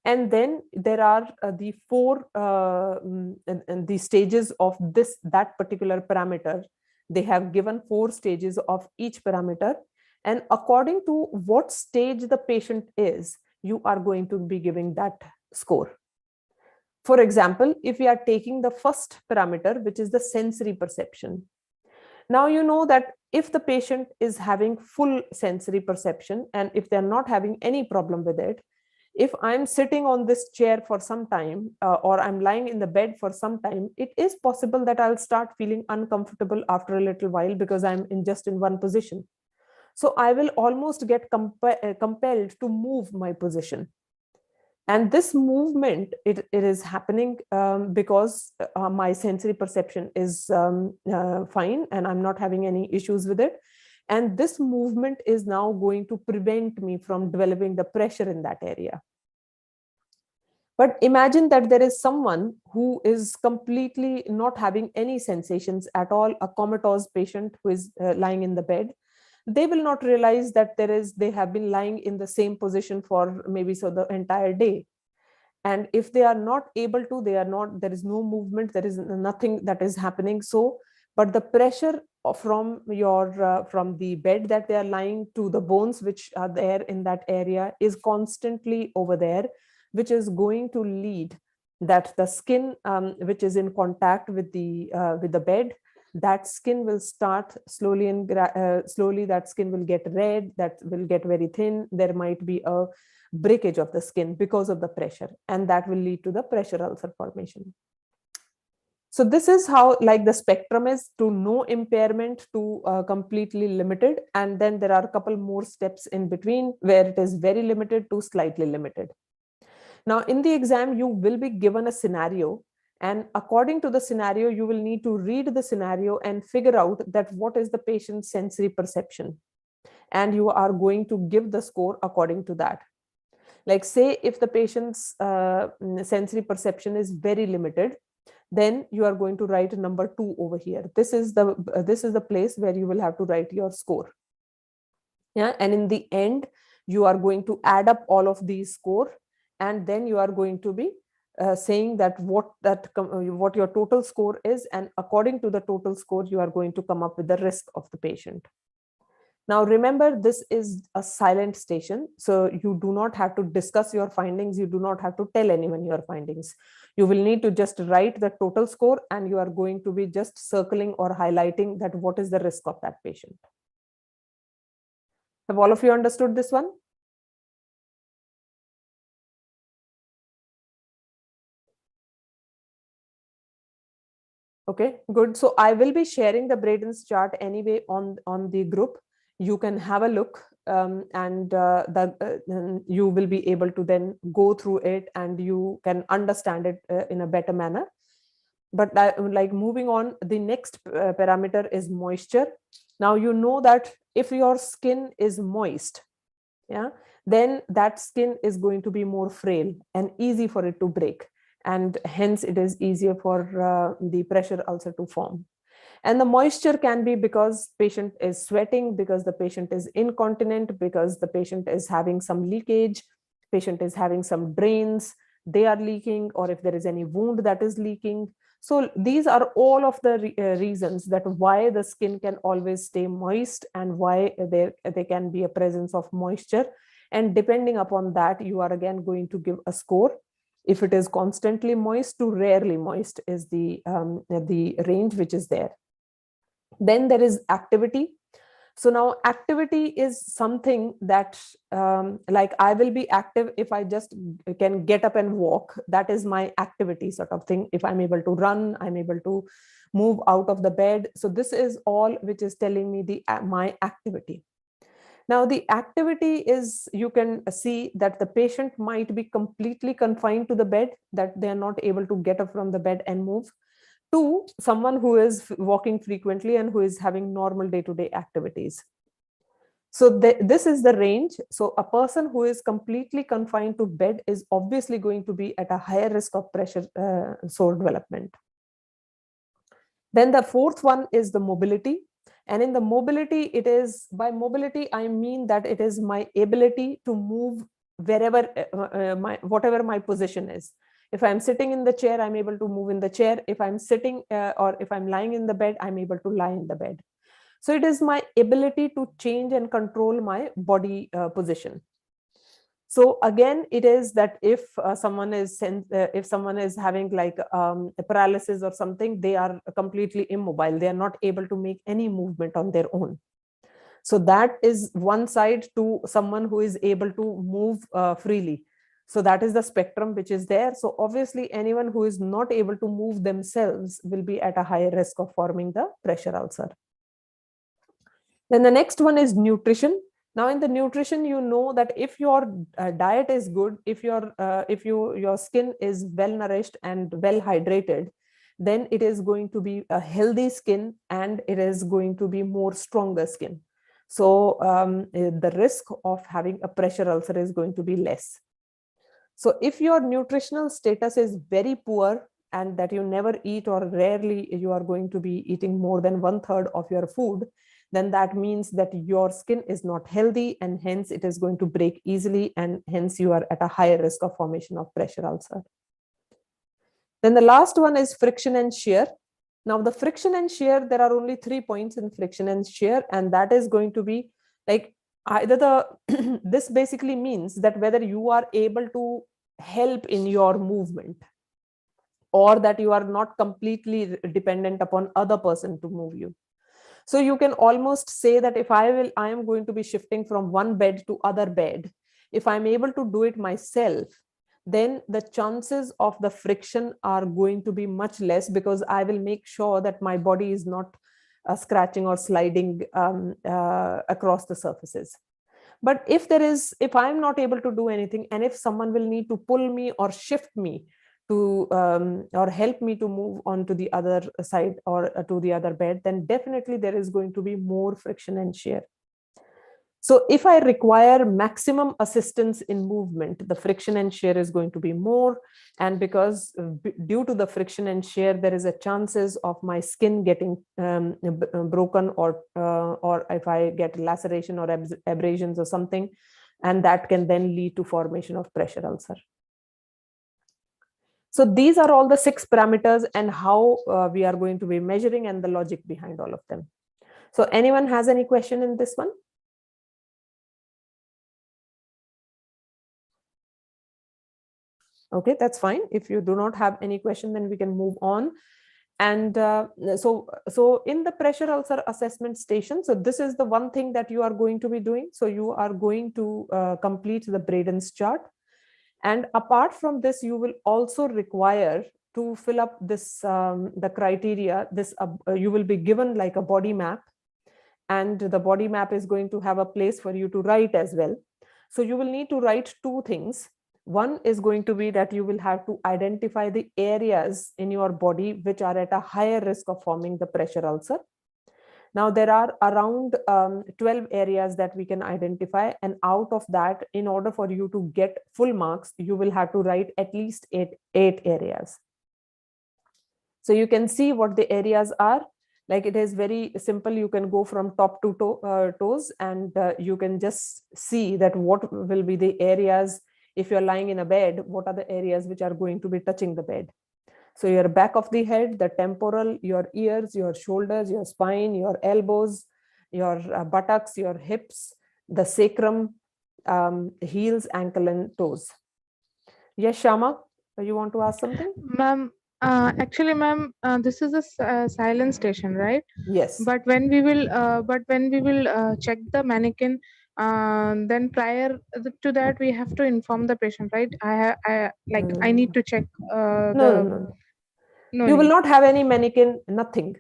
And then there are the 4 the stages of that particular parameter. They have given 4 stages of each parameter. And according to what stage the patient is, you are going to be giving that score. For example, if we are taking the first parameter, which is the sensory perception. Now you know that if the patient is having full sensory perception and if they're not having any problem with it, if I'm sitting on this chair for some time or I'm lying in the bed for some time, it is possible that I'll start feeling uncomfortable after a little while because I'm just in one position. So I will almost get compelled to move my position. And this movement, it is happening because my sensory perception is fine and I'm not having any issues with it. And this movement is now going to prevent me from developing the pressure in that area. But imagine that there is someone who is completely not having any sensations at all, a comatose patient who is lying in the bed. They will not realize that they have been lying in the same position for maybe the entire day. And if they are not able to, there is no movement, there is nothing that is happening. So, but the pressure from the bed that they are lying to the bones which are there in that area is constantly over there, which is going to lead that the skin which is in contact with the bed, that skin will start slowly slowly that skin will get red, that will get very thin. There might be a breakage of the skin because of the pressure, and that will lead to the pressure ulcer formation. So this is how the spectrum is, to no impairment to completely limited, and then there are a couple more steps in between where it is very limited to slightly limited. Now in the exam you will be given a scenario, and according to the scenario you will need to read the scenario and figure out that what is the patient's sensory perception, and you are going to give the score according to that. Like say if the patient's sensory perception is very limited, then you are going to write number 2 over here. This is the place where you will have to write your score. Yeah, and in the end you are going to add up all of these score, and then you are going to be saying that what your total score is, and according to the total score you are going to come up with the risk of the patient. Now remember, this is a silent station, so you do not have to discuss your findings, you do not have to tell anyone your findings. You will need to just write the total score, and you are going to be just circling or highlighting that what is the risk of that patient. Have all of you understood this one? Okay, good. So I will be sharing the Braden's chart anyway on the group. You can have a look, and you will be able to then go through it and you can understand it in a better manner. But like moving on, the next parameter is moisture. Now you know that if your skin is moist, yeah, then that skin is going to be more frail and easy for it to break, and hence it is easier for the pressure ulcer to form. And the moisture can be because patient is sweating, because the patient is incontinent, because the patient is having some leakage, patient is having some drains, they are leaking, or if there is any wound that is leaking. So these are all of the reasons that why the skin can always stay moist and why there can be a presence of moisture. And depending upon that, you are again going to give a score. If it is constantly moist to rarely moist is the range which is there. Then there is activity. So now activity is something that like I will be active if I just can get up and walk. That is my activity sort of thing. If I'm able to run, I'm able to move out of the bed. So this is all which is telling me my activity. Now the activity is, you can see that the patient might be completely confined to the bed, that they are not able to get up from the bed and move, to someone who is walking frequently and who is having normal day-to-day activities. So this is the range. So a person who is completely confined to bed is obviously going to be at a higher risk of pressure sore development. Then the fourth one is the mobility. And in the mobility, it is, by mobility, I mean that it is my ability to move wherever, whatever my position is. If I'm sitting in the chair, I'm able to move in the chair. If I'm sitting or if I'm lying in the bed, I'm able to lie in the bed. So it is my ability to change and control my body position. So again, it is that if someone is having like a paralysis or something, they are completely immobile. They are not able to make any movement on their own. So that is one side to someone who is able to move freely. So that is the spectrum which is there. So obviously anyone who is not able to move themselves will be at a higher risk of forming the pressure ulcer. Then the next one is nutrition. Now in the nutrition, you know that if your diet is good, if your skin is well nourished and well hydrated, then it is going to be a healthy skin and it is going to be more stronger skin. So the risk of having a pressure ulcer is going to be less. So if your nutritional status is very poor and that you never eat or rarely you are going to be eating more than 1/3 of your food, then that means that your skin is not healthy and hence it is going to break easily and hence you are at a higher risk of formation of pressure ulcer. Then the last one is friction and shear. Now the friction and shear, there are only 3 points in friction and shear, and that is going to be like either the this basically means that whether you are able to help in your movement or that you are not completely dependent upon other person to move you. So you can almost say that if I am going to be shifting from one bed to other bed, if I'm able to do it myself, then the chances of the friction are going to be much less because I will make sure that my body is not scratching or sliding across the surfaces. But if I'm not able to do anything, and if someone will need to pull me or shift me to or help me to move on to the other side or to the other bed, then definitely there is going to be more friction and shear. So if I require maximum assistance in movement, the friction and shear is going to be more. And because due to the friction and shear, there is a chances of my skin getting broken or if I get laceration or abrasions or something, and that can then lead to formation of pressure ulcer. So these are all the 6 parameters and how we are going to be measuring and the logic behind all of them. So anyone has any question in this one? Okay, that's fine. If you do not have any question, then we can move on. And so in the pressure ulcer assessment station, so this is the one thing that you are going to be doing. So you are going to complete the Braden's chart. And apart from this, you will also require to fill up this, the criteria. This you will be given like a body map, and the body map is going to have a place for you to write as well. So you will need to write two things. One is going to be that you will have to identify the areas in your body which are at a higher risk of forming the pressure ulcer. Now, there are around 12 areas that we can identify. And out of that, in order for you to get full marks, you will have to write at least eight areas. So you can see what the areas are. Like, it is very simple. You can go from top to toes, and you can just see that what will be the areas. If you're lying in a bed, what are the areas which are going to be touching the bed? So your back of the head, the temporal, your ears, your shoulders, your spine, your elbows, your buttocks, your hips, the sacrum, heels, ankle, and toes. Yes, Shama, you want to ask something? Ma'am, actually, ma'am, this is a silent station, right? Yes. But when we will, check the mannequin, then prior to that, we have to inform the patient, right? I need to check No. No You will need. not have any mannequin, nothing.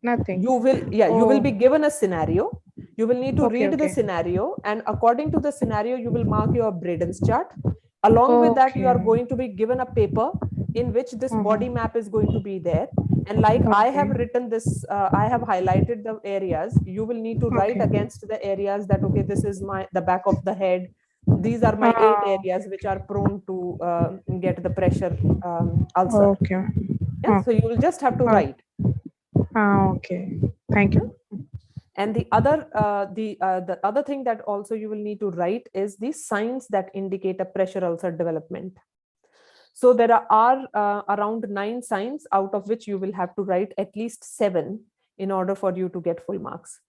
Nothing. You will, you will be given a scenario. You will need to read the scenario, and according to the scenario, you will mark your Braden's chart. Along with that, you are going to be given a paper in which this body map is going to be there. And like I have written this, I have highlighted the areas. You will need to write against the areas that, okay, this is the back of the head. These are my 8 areas which are prone to get the pressure ulcer. Okay. Yeah, so you will just have to write. Okay. Thank you. And the other thing that also you will need to write is the signs that indicate a pressure ulcer development. So there are around 9 signs, out of which you will have to write at least 7 in order for you to get full marks.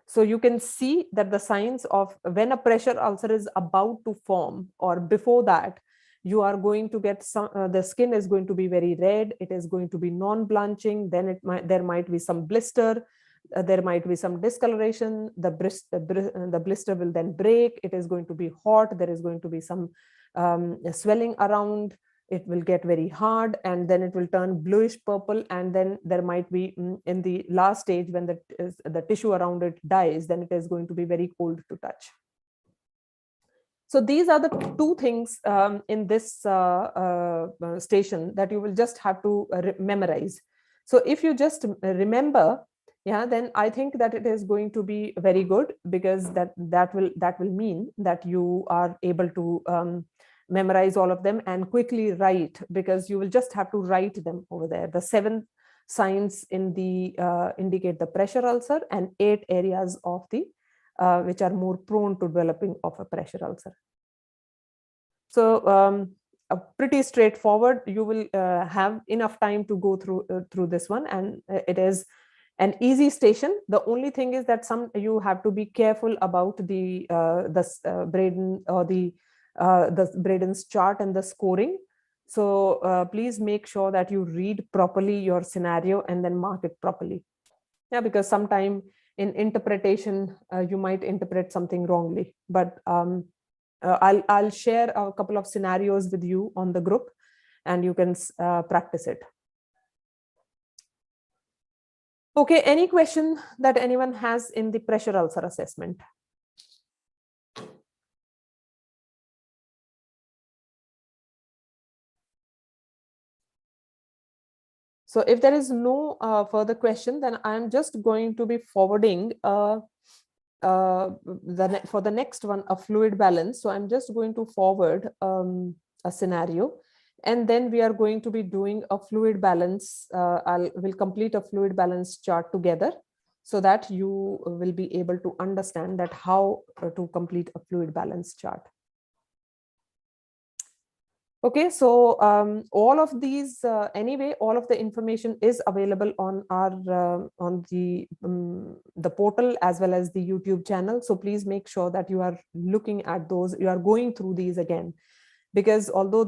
So you can see that the signs of when a pressure ulcer is about to form, or before that, you are going to get some, the skin is going to be very red. It is going to be non-blanching. Then there might be some blister. There might be some discoloration. The blister will then break. It is going to be hot. There is going to be some swelling around. It will get very hard, and then it will turn bluish purple. And then there might be in the last stage, when the tissue around it dies, then it is going to be very cold to touch. So these are the 2 things in this station that you will just have to memorize. So if you just remember, then I think that it is going to be very good, because that will mean that you are able to memorize all of them and quickly write, because you will just have to write them over there. The 7 signs in the indicate the pressure ulcer, and 8 areas of the which are more prone to developing of a pressure ulcer. So pretty straightforward. You will have enough time to go through this one, and it is an easy station. The only thing is that you have to be careful about the Braden or the Braden's chart and the scoring. So please make sure that you read properly your scenario and then mark it properly. Yeah, because sometime in interpretation, you might interpret something wrongly. But I'll share a couple of scenarios with you on the group, and you can practice it. Okay, any question that anyone has in the pressure ulcer assessment? So if there is no further question, then I'm just going to be forwarding for the next one, a fluid balance. So I'm just going to forward a scenario, and then we are going to be doing a fluid balance. We'll complete a fluid balance chart together, so that you will be able to understand that how to complete a fluid balance chart. Okay, so all of these, anyway, all of the information is available on our on the portal as well as the YouTube channel. So please make sure that you are looking at those, you are going through these again, because although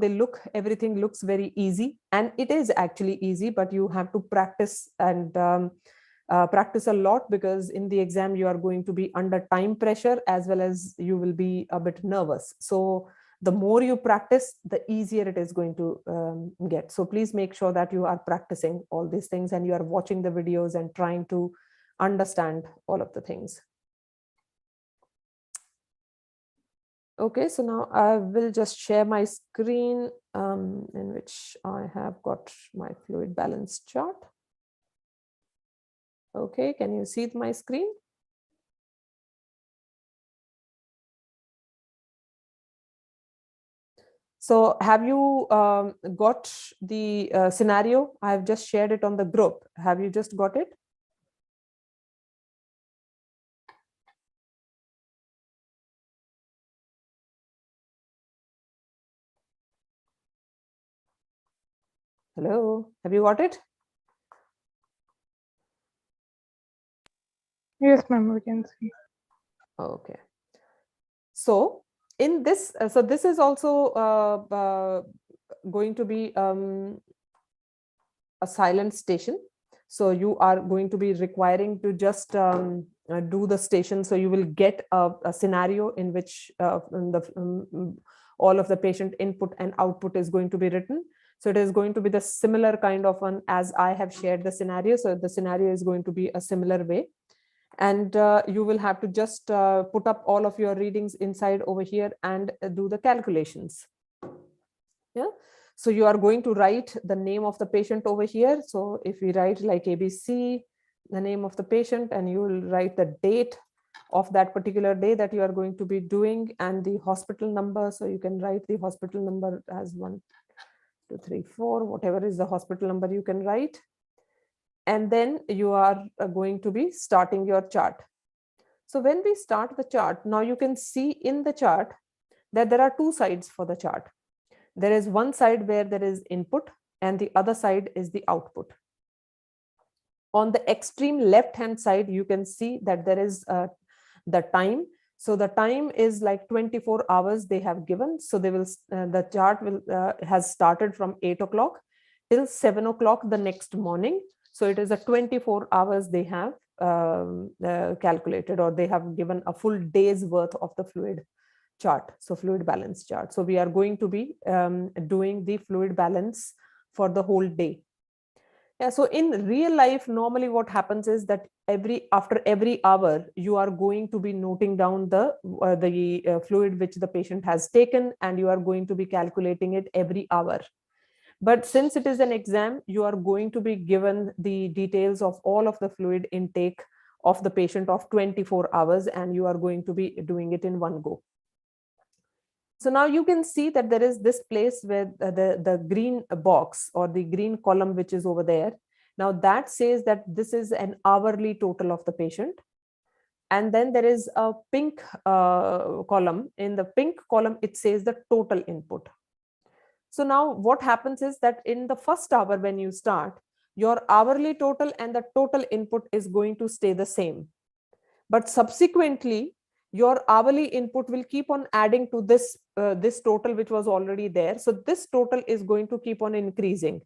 everything looks very easy, and it is actually easy, but you have to practice and practice a lot, because in the exam you are going to be under time pressure as well as you will be a bit nervous. So the more you practice, the easier it is going to get. So please make sure that you are practicing all these things and you are watching the videos and trying to understand all of the things. Okay, so now I will just share my screen in which I have got my fluid balance chart. Okay, can you see my screen? So have you got the scenario? I have just shared it on the group. Have you just got it? Hello, have you got it? Yes, ma'am, we can see. Okay. So in this, so this is also going to be a silent station. So you are going to be requiring to just do the station. So you will get a scenario in which all of the patient input and output is going to be written. So it is going to be the similar kind of one as I have shared the scenario. So the scenario is going to be a similar way. And you will have to just put up all of your readings inside over here and do the calculations. Yeah. So you are going to write the name of the patient over here. So if we write like ABC, the name of the patient, and you will write the date of that particular day that you are going to be doing, and the hospital number. So you can write the hospital number as 1, 2, 3, 4, whatever is the hospital number you can write. And then you are going to be starting your chart. So when we start the chart, now you can see in the chart that there are two sides for the chart. There is one side where there is input and the other side is the output. On the extreme left-hand side, you can see that there is the time. So the time is like 24 hours they have given. So they will the chart will has started from 8 o'clock till 7 o'clock the next morning. So it is a 24 hours they have calculated, or they have given a full day's worth of the fluid chart. So fluid balance chart. So we are going to be doing the fluid balance for the whole day. Yeah, so in real life, normally what happens is that after every hour, you are going to be noting down the fluid which the patient has taken, and you are going to be calculating it every hour. But since it is an exam, you are going to be given the details of all of the fluid intake of the patient of 24 hours, and you are going to be doing it in one go. So now you can see that there is this place where the green box or the green column which is over there. Now that says that this is an hourly total of the patient. And then there is a pink column. In the pink column, it says the total input. So now what happens is that in the first hour when you start, your hourly total and the total input is going to stay the same. But subsequently, your hourly input will keep on adding to this total which was already there. So this total is going to keep on increasing.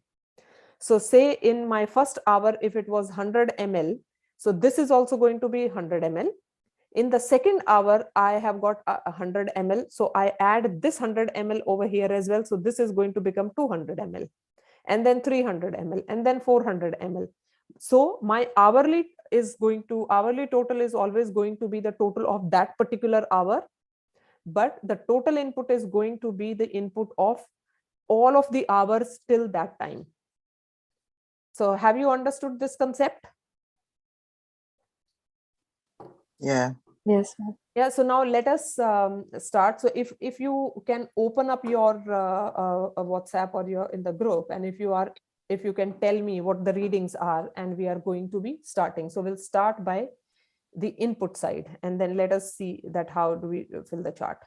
So say in my first hour, if it was 100 ml, so this is also going to be 100 ml. In the second hour, I have got 100 ml. So I add this 100 ml over here as well. So this is going to become 200 ml, and then 300 ml, and then 400 ml. So my hourly total is always going to be the total of that particular hour, but the total input is going to be the input of all of the hours till that time. So have you understood this concept? Yeah. Yes. Yeah, so now let us start. So if you can open up your WhatsApp or your in the group, and if you can tell me what the readings are, and we are going to be starting. So we'll start by the input side, and then let us see that how do we fill the chart.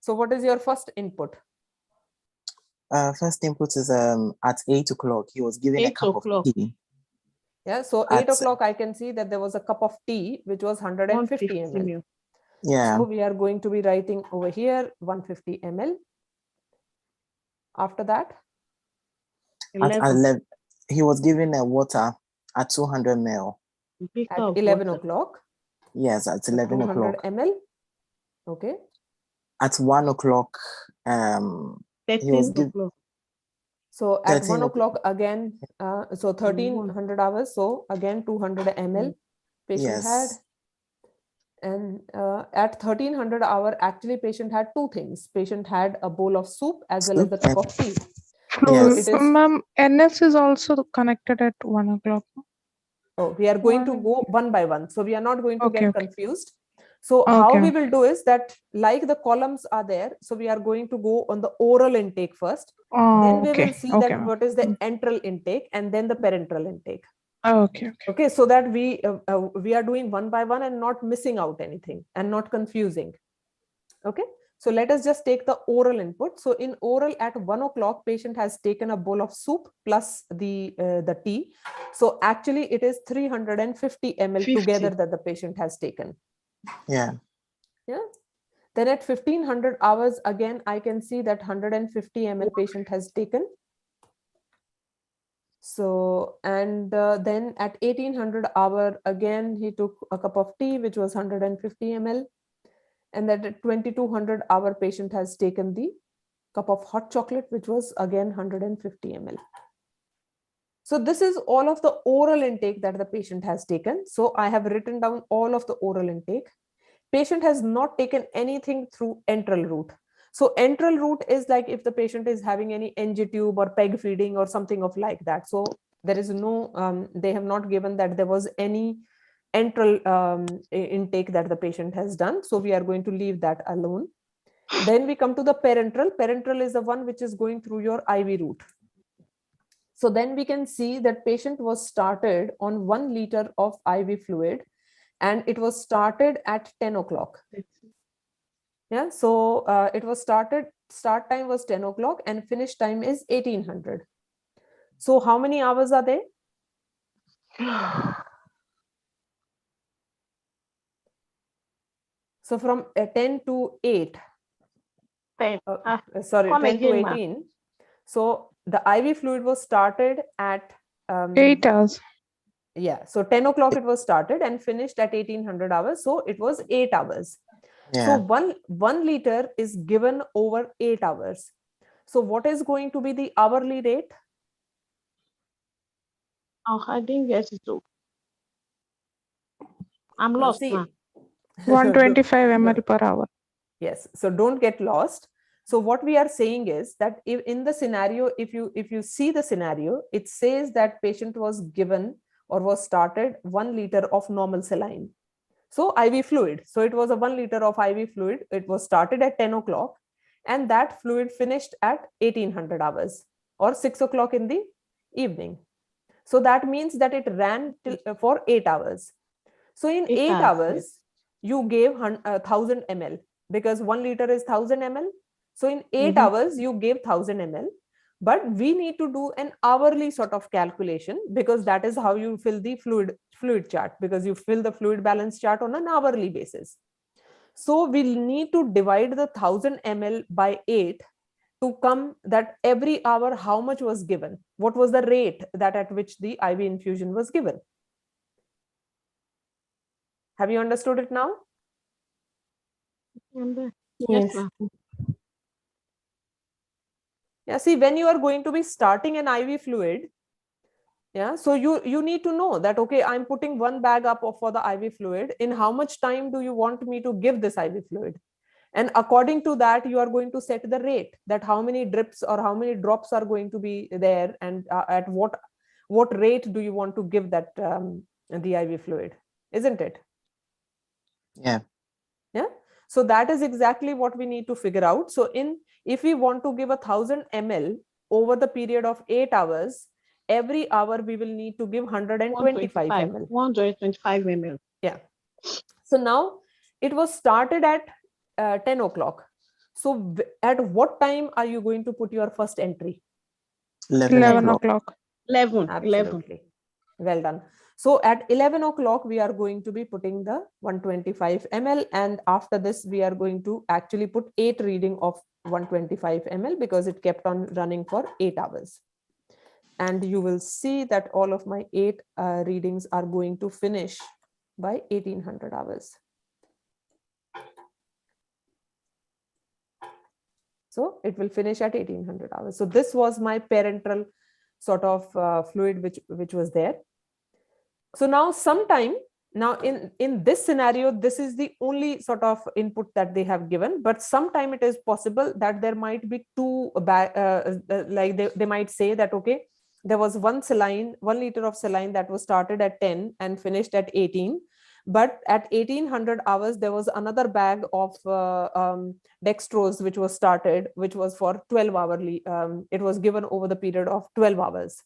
So what is your first input? First input is at 8 o'clock. He was given a 8 cup o'clock. of tea. Yeah, so 8 o'clock, I can see that there was a cup of tea, which was 150 ml. Yeah. So we are going to be writing over here 150 ml. After that, At 11, he was given a water at 200 ml. at 11 o'clock. Yes, at 11 o'clock. 200 ml. Okay. At 1 o'clock, he was given. So at 1 13 o'clock again, so 1300 hours. So again 200 ml patient had. Yes. And at 1300 hour, actually patient had two things. Patient had a bowl of soup as well as the cup of tea. Yes. It is, Ma'am, NS is also connected at 1 o'clock. oh, we are going to go one by one. So we are not going to get confused. So how we will do is that, like the columns are there, so we are going to go on the oral intake first. Then we will see that what is the enteral intake and then the parenteral intake. Okay, so that we are doing one by one and not missing out anything and not confusing. Okay, so let us just take the oral input. So in oral at 1 o'clock, patient has taken a bowl of soup plus the tea. So actually it is 350 ml together that the patient has taken. Yeah. Yeah. Then at 1500 hours, again, I can see that 150 ml patient has taken. So, and then at 1800 hour, again, he took a cup of tea, which was 150 ml. And that at 2200 hour, patient has taken the cup of hot chocolate, which was again 150 ml. So this is all of the oral intake that the patient has taken. So I have written down all of the oral intake. Patient has not taken anything through enteral route. So enteral route is like if the patient is having any NG tube or peg feeding or something of like that. So there is no, they have not given that there was any enteral intake that the patient has done. So we are going to leave that alone. Then we come to the parenteral. Parenteral is the one which is going through your IV route. So then we can see that patient was started on 1 liter of IV fluid and it was started at 10 o'clock. Yeah, so it was start time was 10 o'clock and finish time is 1800. So how many hours are there? So from 10 to 8. 10. 10 to 18. So the IV fluid was started at 8 hours. Yeah, so 10 o'clock it was started and finished at 1800 hours. So it was 8 hours. Yeah. So one liter is given over 8 hours. So what is going to be the hourly rate? Oh, I didn't get it too. I'm lost. 125 ml per hour. Yes, so don't get lost. So what we are saying is that if in the scenario, if you see the scenario, it says that patient was given or was started 1 liter of normal saline. So IV fluid. So it was a 1 liter of IV fluid. It was started at 10 o'clock and that fluid finished at 1800 hours or 6 o'clock in the evening. So that means that it ran for 8 hours. So in 8 hours, you gave 1000 ml because 1 liter is 1000 ml. So in 8 hours, you gave 1000 ml. But we need to do an hourly sort of calculation because that is how you fill the fluid chart, because you fill the fluid balance chart on an hourly basis. So we'll need to divide the 1000 ml by 8 to come that every hour how much was given, what was the rate that at which the IV infusion was given. Have you understood it now? Yes. Yeah, see, when you are going to be starting an IV fluid, yeah, so you need to know that, okay, I'm putting 1 bag up for the IV fluid. In how much time do you want me to give this IV fluid? And according to that, you are going to set the rate, that how many drips or how many drops are going to be there and at what rate do you want to give that the IV fluid, isn't it? Yeah. Yeah. So that is exactly what we need to figure out. So if we want to give 1000 ml over the period of 8 hours, every hour we will need to give 125 ml. 125 ml. Yeah. So now it was started at 10 o'clock. So at what time are you going to put your first entry? 11 o'clock. 11. Absolutely. Well done. So at 11 o'clock, we are going to be putting the 125 ml. And after this, we are going to actually put 8 reading of 125 ml because it kept on running for 8 hours. And you will see that all of my 8 readings are going to finish by 1800 hours. So it will finish at 1800 hours. So this was my parenteral sort of fluid which was there. So now sometime, now in this scenario, this is the only sort of input that they have given, but sometime it is possible that there might be two, like they might say that, okay, there was 1 liter of saline that was started at 10 and finished at 18. But at 1800 hours, there was another bag of dextrose, which was started, which was for 12 hourly. It was given over the period of 12 hours.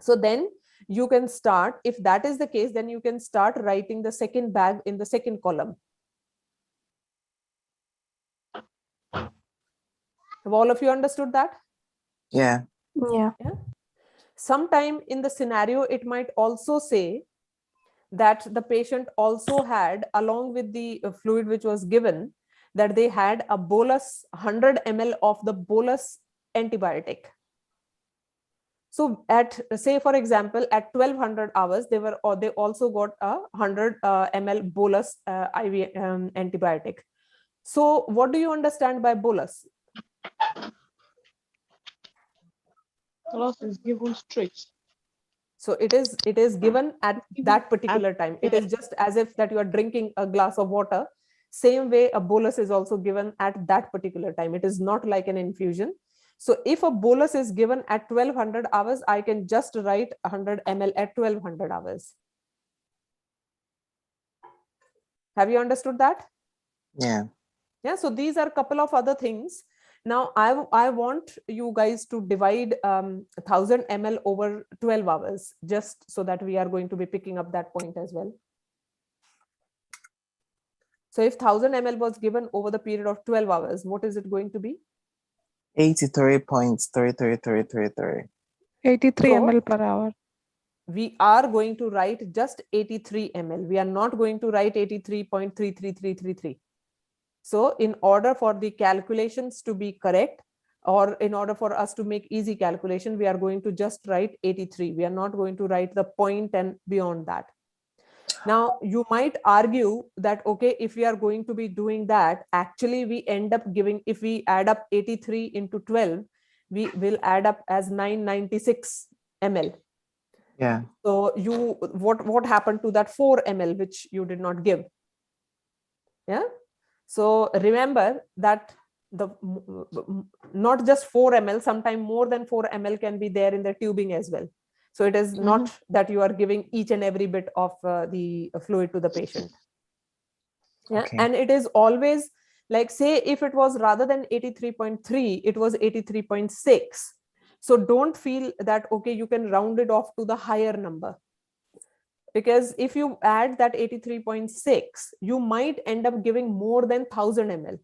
So then you can start, if that is the case, then you can start writing the second bag in the second column. Have all of you understood that? Yeah. Yeah. Sometime in the scenario, it might also say that the patient also had, along with the fluid which was given, that they had a bolus, 100 ml of the bolus antibiotic. So at, say for example, at 1200 hours, they also got a 100 ml bolus IV antibiotic. So what do you understand by bolus? Bolus is given straight. So it is given at that particular time. It is just as if that you are drinking a glass of water. Same way a bolus is also given at that particular time. It is not like an infusion. So if a bolus is given at 1200 hours, I can just write 100 ml at 1200 hours. Have you understood that? Yeah. Yeah. So these are a couple of other things. Now I want you guys to divide 1000 ml over 12 hours, just so that we are going to be picking up that point as well. So if 1000 ml was given over the period of 12 hours, what is it going to be? 83.333333. 83 So, ml per hour. We are going to write just 83 ml. We are not going to write 83.33333. So in order for the calculations to be correct, or in order for us to make easy calculation, we are going to just write 83. We are not going to write the point and beyond that. Now, you might argue that, okay, if we are going to be doing that, actually we end up giving, if we add up 83 into 12, we will add up as 996 ml. Yeah. So what happened to that 4 ml, which you did not give? Yeah. So remember that not just 4 ml, sometimes more than 4 ml can be there in the tubing as well. So it is not that you are giving each and every bit of the fluid to the patient. Yeah. Okay. And it is always like, say if it was rather than 83.3, it was 83.6. So don't feel that, okay, you can round it off to the higher number. Because if you add that 83.6, you might end up giving more than 1000 ml.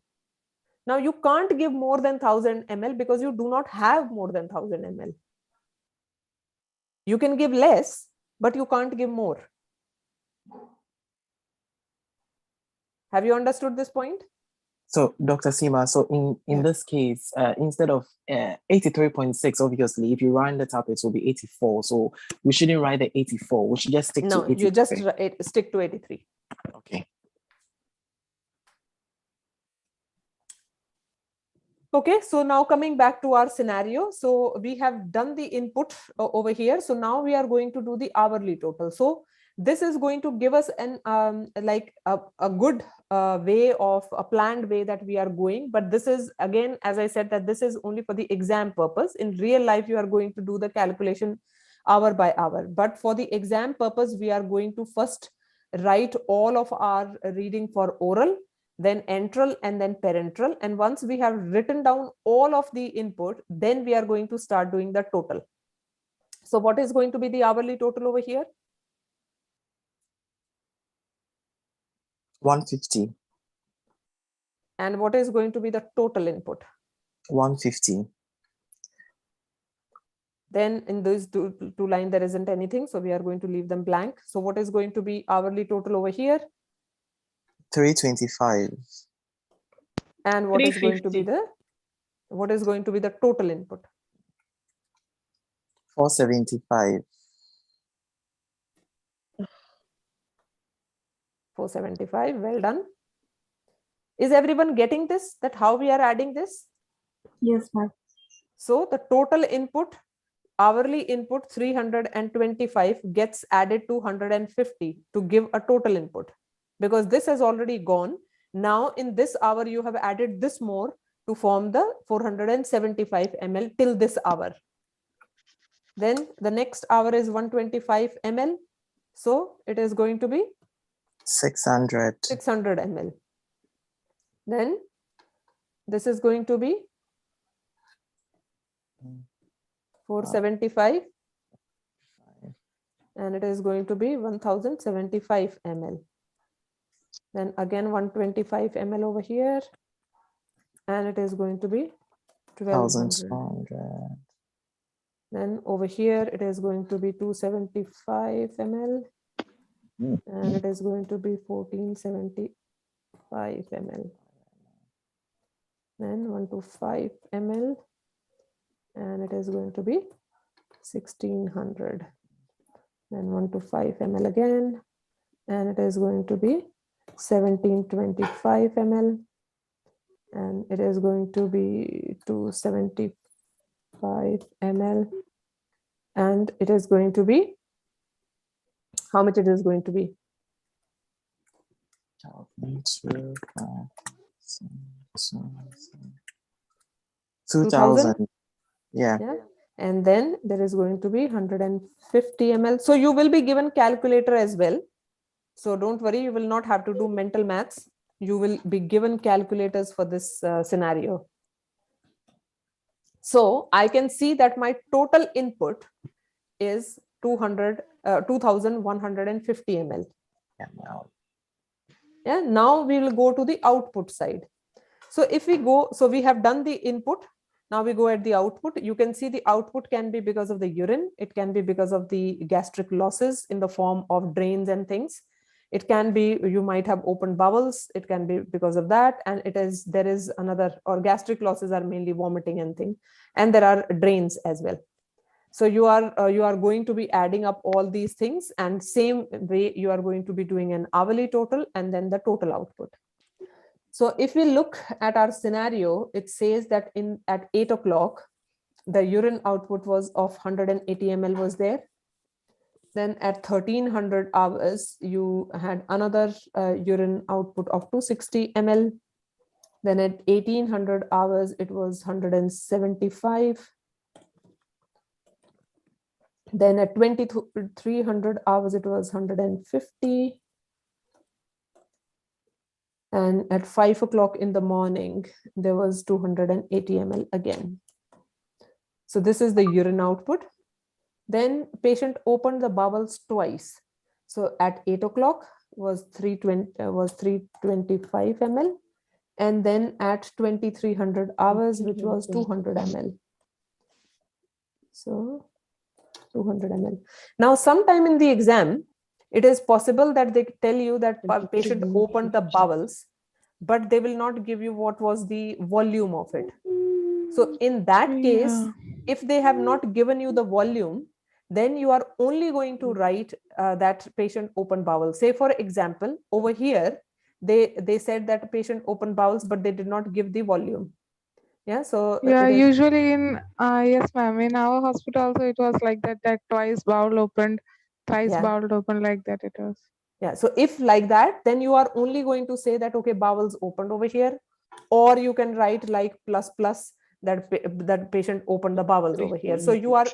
Now you can't give more than 1000 ml because you do not have more than 1000 ml. You can give less, but you can't give more. Have you understood this point? So, Dr. Seema, so in this case, instead of 83.6, obviously, if you round it up, it will be 84. So we shouldn't write the 84. We should just stick to 83. No, you just stick to 83. Okay. Okay, so now coming back to our scenario. So we have done the input over here. So now we are going to do the hourly total. So this is going to give us an like a good way of a planned way that we are going. But this is, again, as I said, that this is only for the exam purpose. In real life, you are going to do the calculation hour by hour. But for the exam purpose, we are going to first write all of our reading for oral, then enteral, and then parenteral. And once we have written down all of the input, then we are going to start doing the total. So what is going to be the hourly total over here? 150. And what is going to be the total input? 150. Then in those two line, there isn't anything. So we are going to leave them blank. So what is going to be hourly total over here? 325. And what is going to be 350. the total input? 475. 475. Well done. Is everyone getting this? That how we are adding this? Yes, ma'am. So the total input, hourly input 325 gets added to 150 to give a total input, because this has already gone. Now in this hour, you have added this more to form the 475 ml till this hour. Then the next hour is 125 ml. So it is going to be 600. 600 ml. Then this is going to be 475, and it is going to be 1075 ml. Then again 125 ml over here, and it is going to be 1200. 1200. Then over here it is going to be 275 ml, and it is going to be 1475 ml. Then 125 ml, and it is going to be 1600. Then 125 ml again, and it is going to be 1725 ml, and it is going to be 275 ml, and it is going to be, how much it is going to be? 2000. Yeah. Yeah. And then there is going to be 150 ml. So you will be given calculator as well. So don't worry, you will not have to do mental maths. You will be given calculators for this scenario. So I can see that my total input is 2150 ml. Yeah, now. Yeah, now we will go to the output side. So if we go, so we have done the input. Now we go at the output. You can see the output can be because of the urine. It can be because of the gastric losses in the form of drains and things. It can be, you might have open bowels. It can be because of that. And there is another, or gastric losses are mainly vomiting and things. And there are drains as well. So you are going to be adding up all these things, and same way you are going to be doing an hourly total and then the total output. So if we look at our scenario, it says that at 8 o'clock, the urine output was of 180 ml was there. Then at 1300 hours, you had another urine output of 260 ml. Then at 1800 hours, it was 175. Then at 2300 hours, it was 150. And at 5 o'clock in the morning, there was 280 ml again. So this is the urine output. Then patient opened the bowels twice. So at 8 o'clock was 325 ml. And then at 2300 hours, which was 200 ml. So 200 ml. Now, sometime in the exam, it is possible that they tell you that patient opened the bowels, but they will not give you what was the volume of it. So in that case, if they have not given you the volume, then you are only going to write that patient opened bowels. Say, for example, over here, they said that patient opened bowels, but they did not give the volume. Yeah, so Yeah, usually in yes, ma'am. In our hospital also it was like that. That twice bowel opened, thrice bowel opened, like that it was. Yeah, so if like that, then you are only going to say that, okay, bowels opened over here, or you can write like plus that patient opened the bowels over here. So you are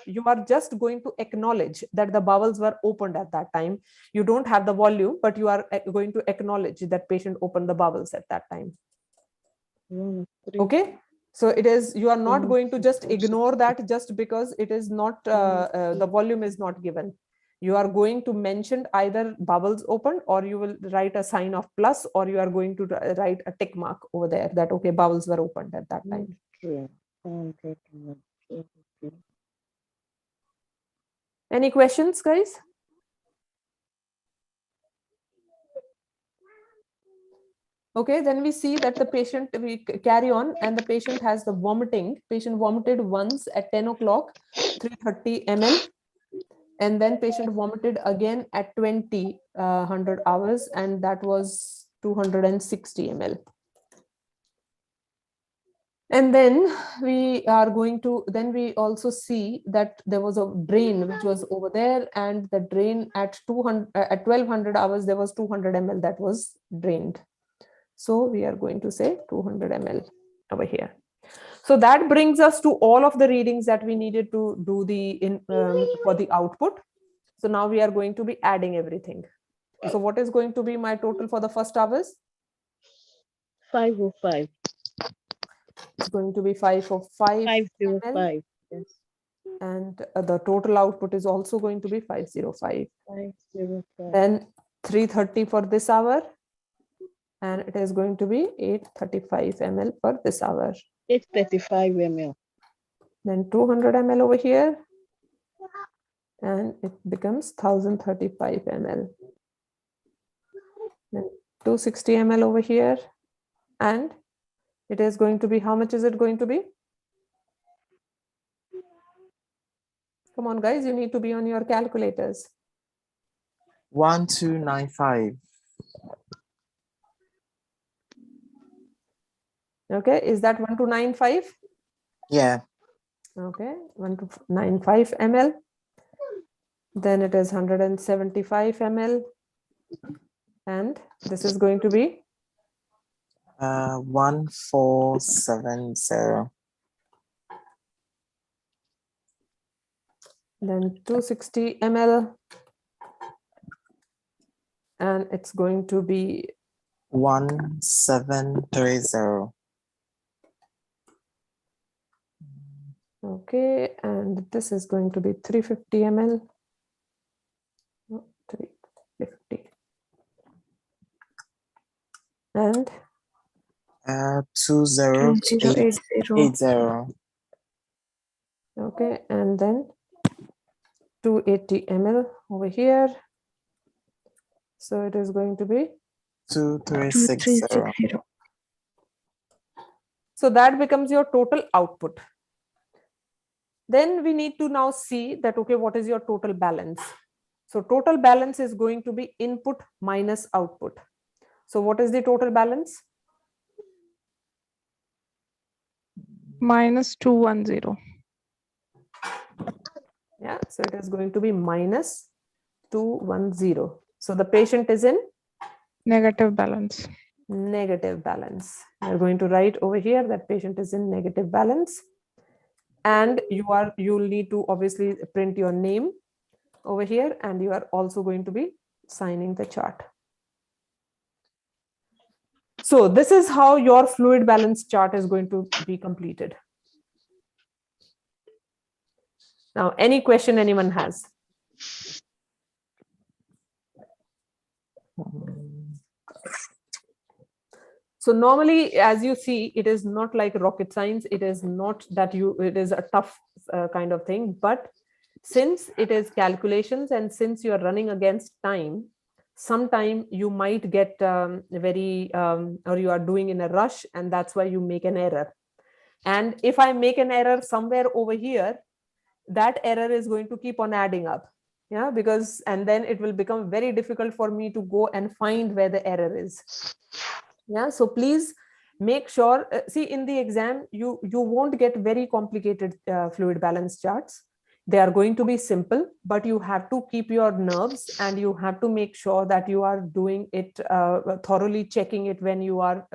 just going to acknowledge that the bowels were opened at that time. You don't have the volume, but you are going to acknowledge that patient opened the bowels at that time. Okay. So it is, you are not going to just ignore that just because it is not, the volume is not given. You are going to mention either bowels opened, or you will write a sign of plus, or you are going to write a tick mark over there that, okay, bowels were opened at that time. Any questions, guys? Okay, then we see that the patient, we carry on, and the patient has the vomiting. Patient vomited once at 10 o'clock, 330 ml. And then patient vomited again at 100 hours, and that was 260 ml. And then we are going to, then we also see that there was a drain which was over there, and the drain at 1200 hours, there was 200 ml that was drained. So we are going to say 200 ml over here. So that brings us to all of the readings that we needed to do for the output. So now we are going to be adding everything. So what is going to be my total for the first hours? 505. It's going to be 505 ml, 505. Yes. and the total output is also going to be 505. 505. Then 330 for this hour, and it is going to be 835 ml for this hour. 835 ml. Then 200 ml over here, and it becomes 1035 ml. Then 260 ml over here, and it is going to be, how much is it going to be? Come on, guys, you need to be on your calculators. 1295. Okay, is that 1295? Yeah. Okay, 1295 ml. Then it is 175 ml. And this is going to be 1470. then 260 ml. And it's going to be 1730. okay, and this is going to be 350 ml. Oh, 350. And 2080. okay, and then 280 ml over here. So it is going to be 2360. so that becomes your total output. Then we need to now see that, okay, what is your total balance? So total balance is going to be input minus output. So what is the total balance? Minus 210. Yeah, so it is going to be minus 210. So the patient is in Negative balance. negative balance. We're going to write over here that patient is in negative balance. And you'll need to obviously print your name over here, and you are also going to be signing the chart. So this is how your fluid balance chart is going to be completed. Now, any question anyone has? So normally, as you see, it is not like rocket science. It is not that it is a tough kind of thing. But since it is calculations, and since you are running against time, sometime you might get or you are doing in a rush, and that's why you make an error. And if I make an error somewhere over here, that error is going to keep on adding up. Yeah, because, and then it will become very difficult for me to go and find where the error is. Yeah, so please make sure, see, in the exam, you won't get very complicated fluid balance charts. They are going to be simple, but you have to keep your nerves, and you have to make sure that you are doing it thoroughly, checking it when you are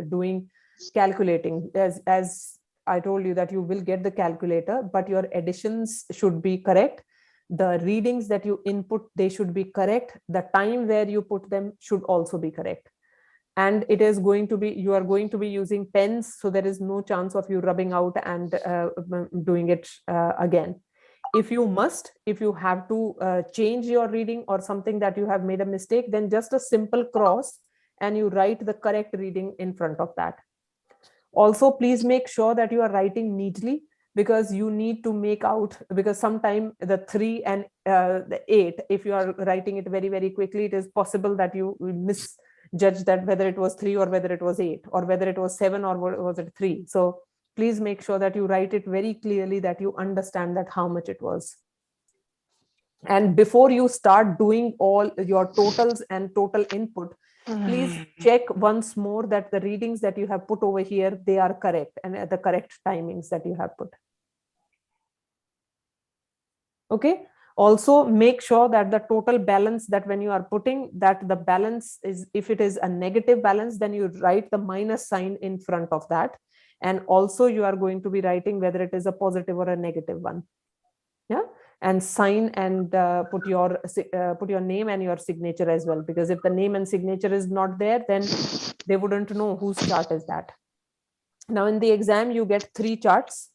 doing calculating. As I told you that you will get the calculator, but your additions should be correct. The readings that you input, they should be correct. The time where you put them should also be correct. And it is going to be, you are going to be using pens, so there is no chance of you rubbing out and doing it again. If you have to change your reading or something that you have made a mistake, then just a simple cross and you write the correct reading in front of that. Also, please make sure that you are writing neatly. because you need to make out, because sometime the 3 and the 8, if you are writing it very, very quickly, it is possible that you will misjudge that whether it was 3 or whether it was 8 or whether it was 7 or was it 3. So please make sure that you write it very clearly, that you understand that how much it was. And before you start doing all your totals and total input, please check once more that the readings that you have put over here, they are correct and at the correct timings that you have put. Okay. Also make sure that the total balance, that when you are putting that the balance is, if it is a negative balance, then you write the minus sign in front of that. And also you are going to be writing whether it is a positive or a negative one. Yeah. And sign and put your name and your signature as well, because if the name and signature is not there, then they wouldn't know whose chart is that. Now in the exam, you get 3 charts.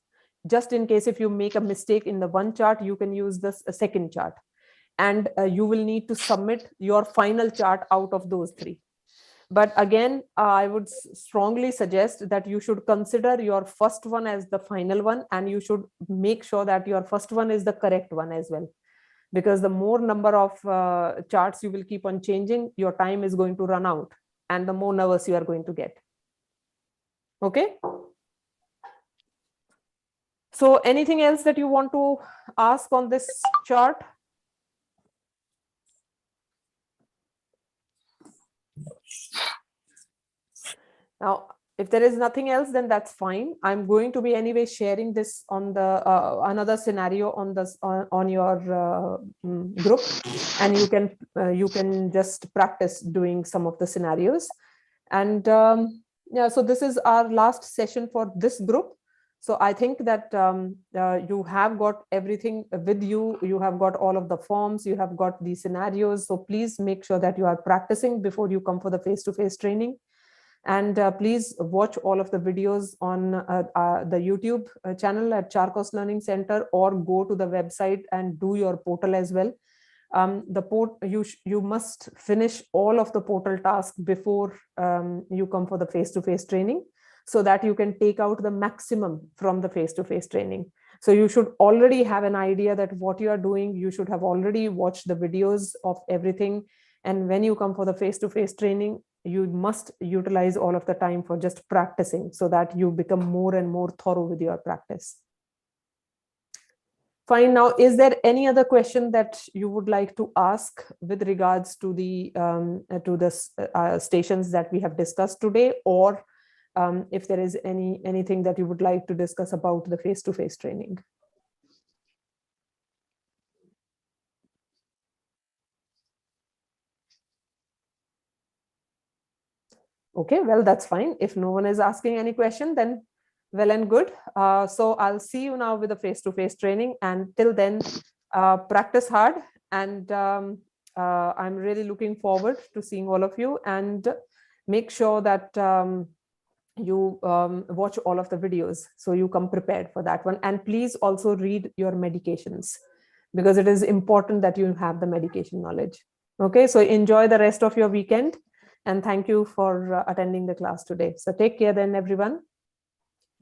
Just in case if you make a mistake in the one chart, you can use this second chart, and you will need to submit your final chart out of those 3. But again, I would strongly suggest that you should consider your first one as the final one, and you should make sure that your first one is the correct one as well. Because the more number of charts you will keep on changing, your time is going to run out, and the more nervous you are going to get. Okay. So anything else that you want to ask on this chart? Now, if there is nothing else, then that's fine. I'm going to be anyway sharing this on the another scenario on this on your group, and you can just practice doing some of the scenarios. And yeah, so this is our last session for this group. So I think that you have got everything with you. You have got all of the forms, you have got the scenarios. So please make sure that you are practicing before you come for the face-to-face training. And please watch all of the videos on the YouTube channel at Charcos Learning Center, or go to the website and do your portal as well. You must finish all of the portal tasks before you come for the face-to-face training, so that you can take out the maximum from the face-to-face training. So you should already have an idea that what you are doing. You should have already watched the videos of everything. And when you come for the face-to-face training, you must utilize all of the time for just practicing, so that you become more and more thorough with your practice. Fine. Now, is there any other question that you would like to ask with regards to the stations that we have discussed today, or if there is anything that you would like to discuss about the face-to-face training? Okay, well, that's fine. If no one is asking any question, then well and good. So I'll see you now with the face-to-face training, and till then, practice hard. And I'm really looking forward to seeing all of you, and make sure that you watch all of the videos, so you come prepared for that one. And please also read your medications, because it is important that you have the medication knowledge. Okay, so enjoy the rest of your weekend, and thank you for attending the class today. So take care then, everyone.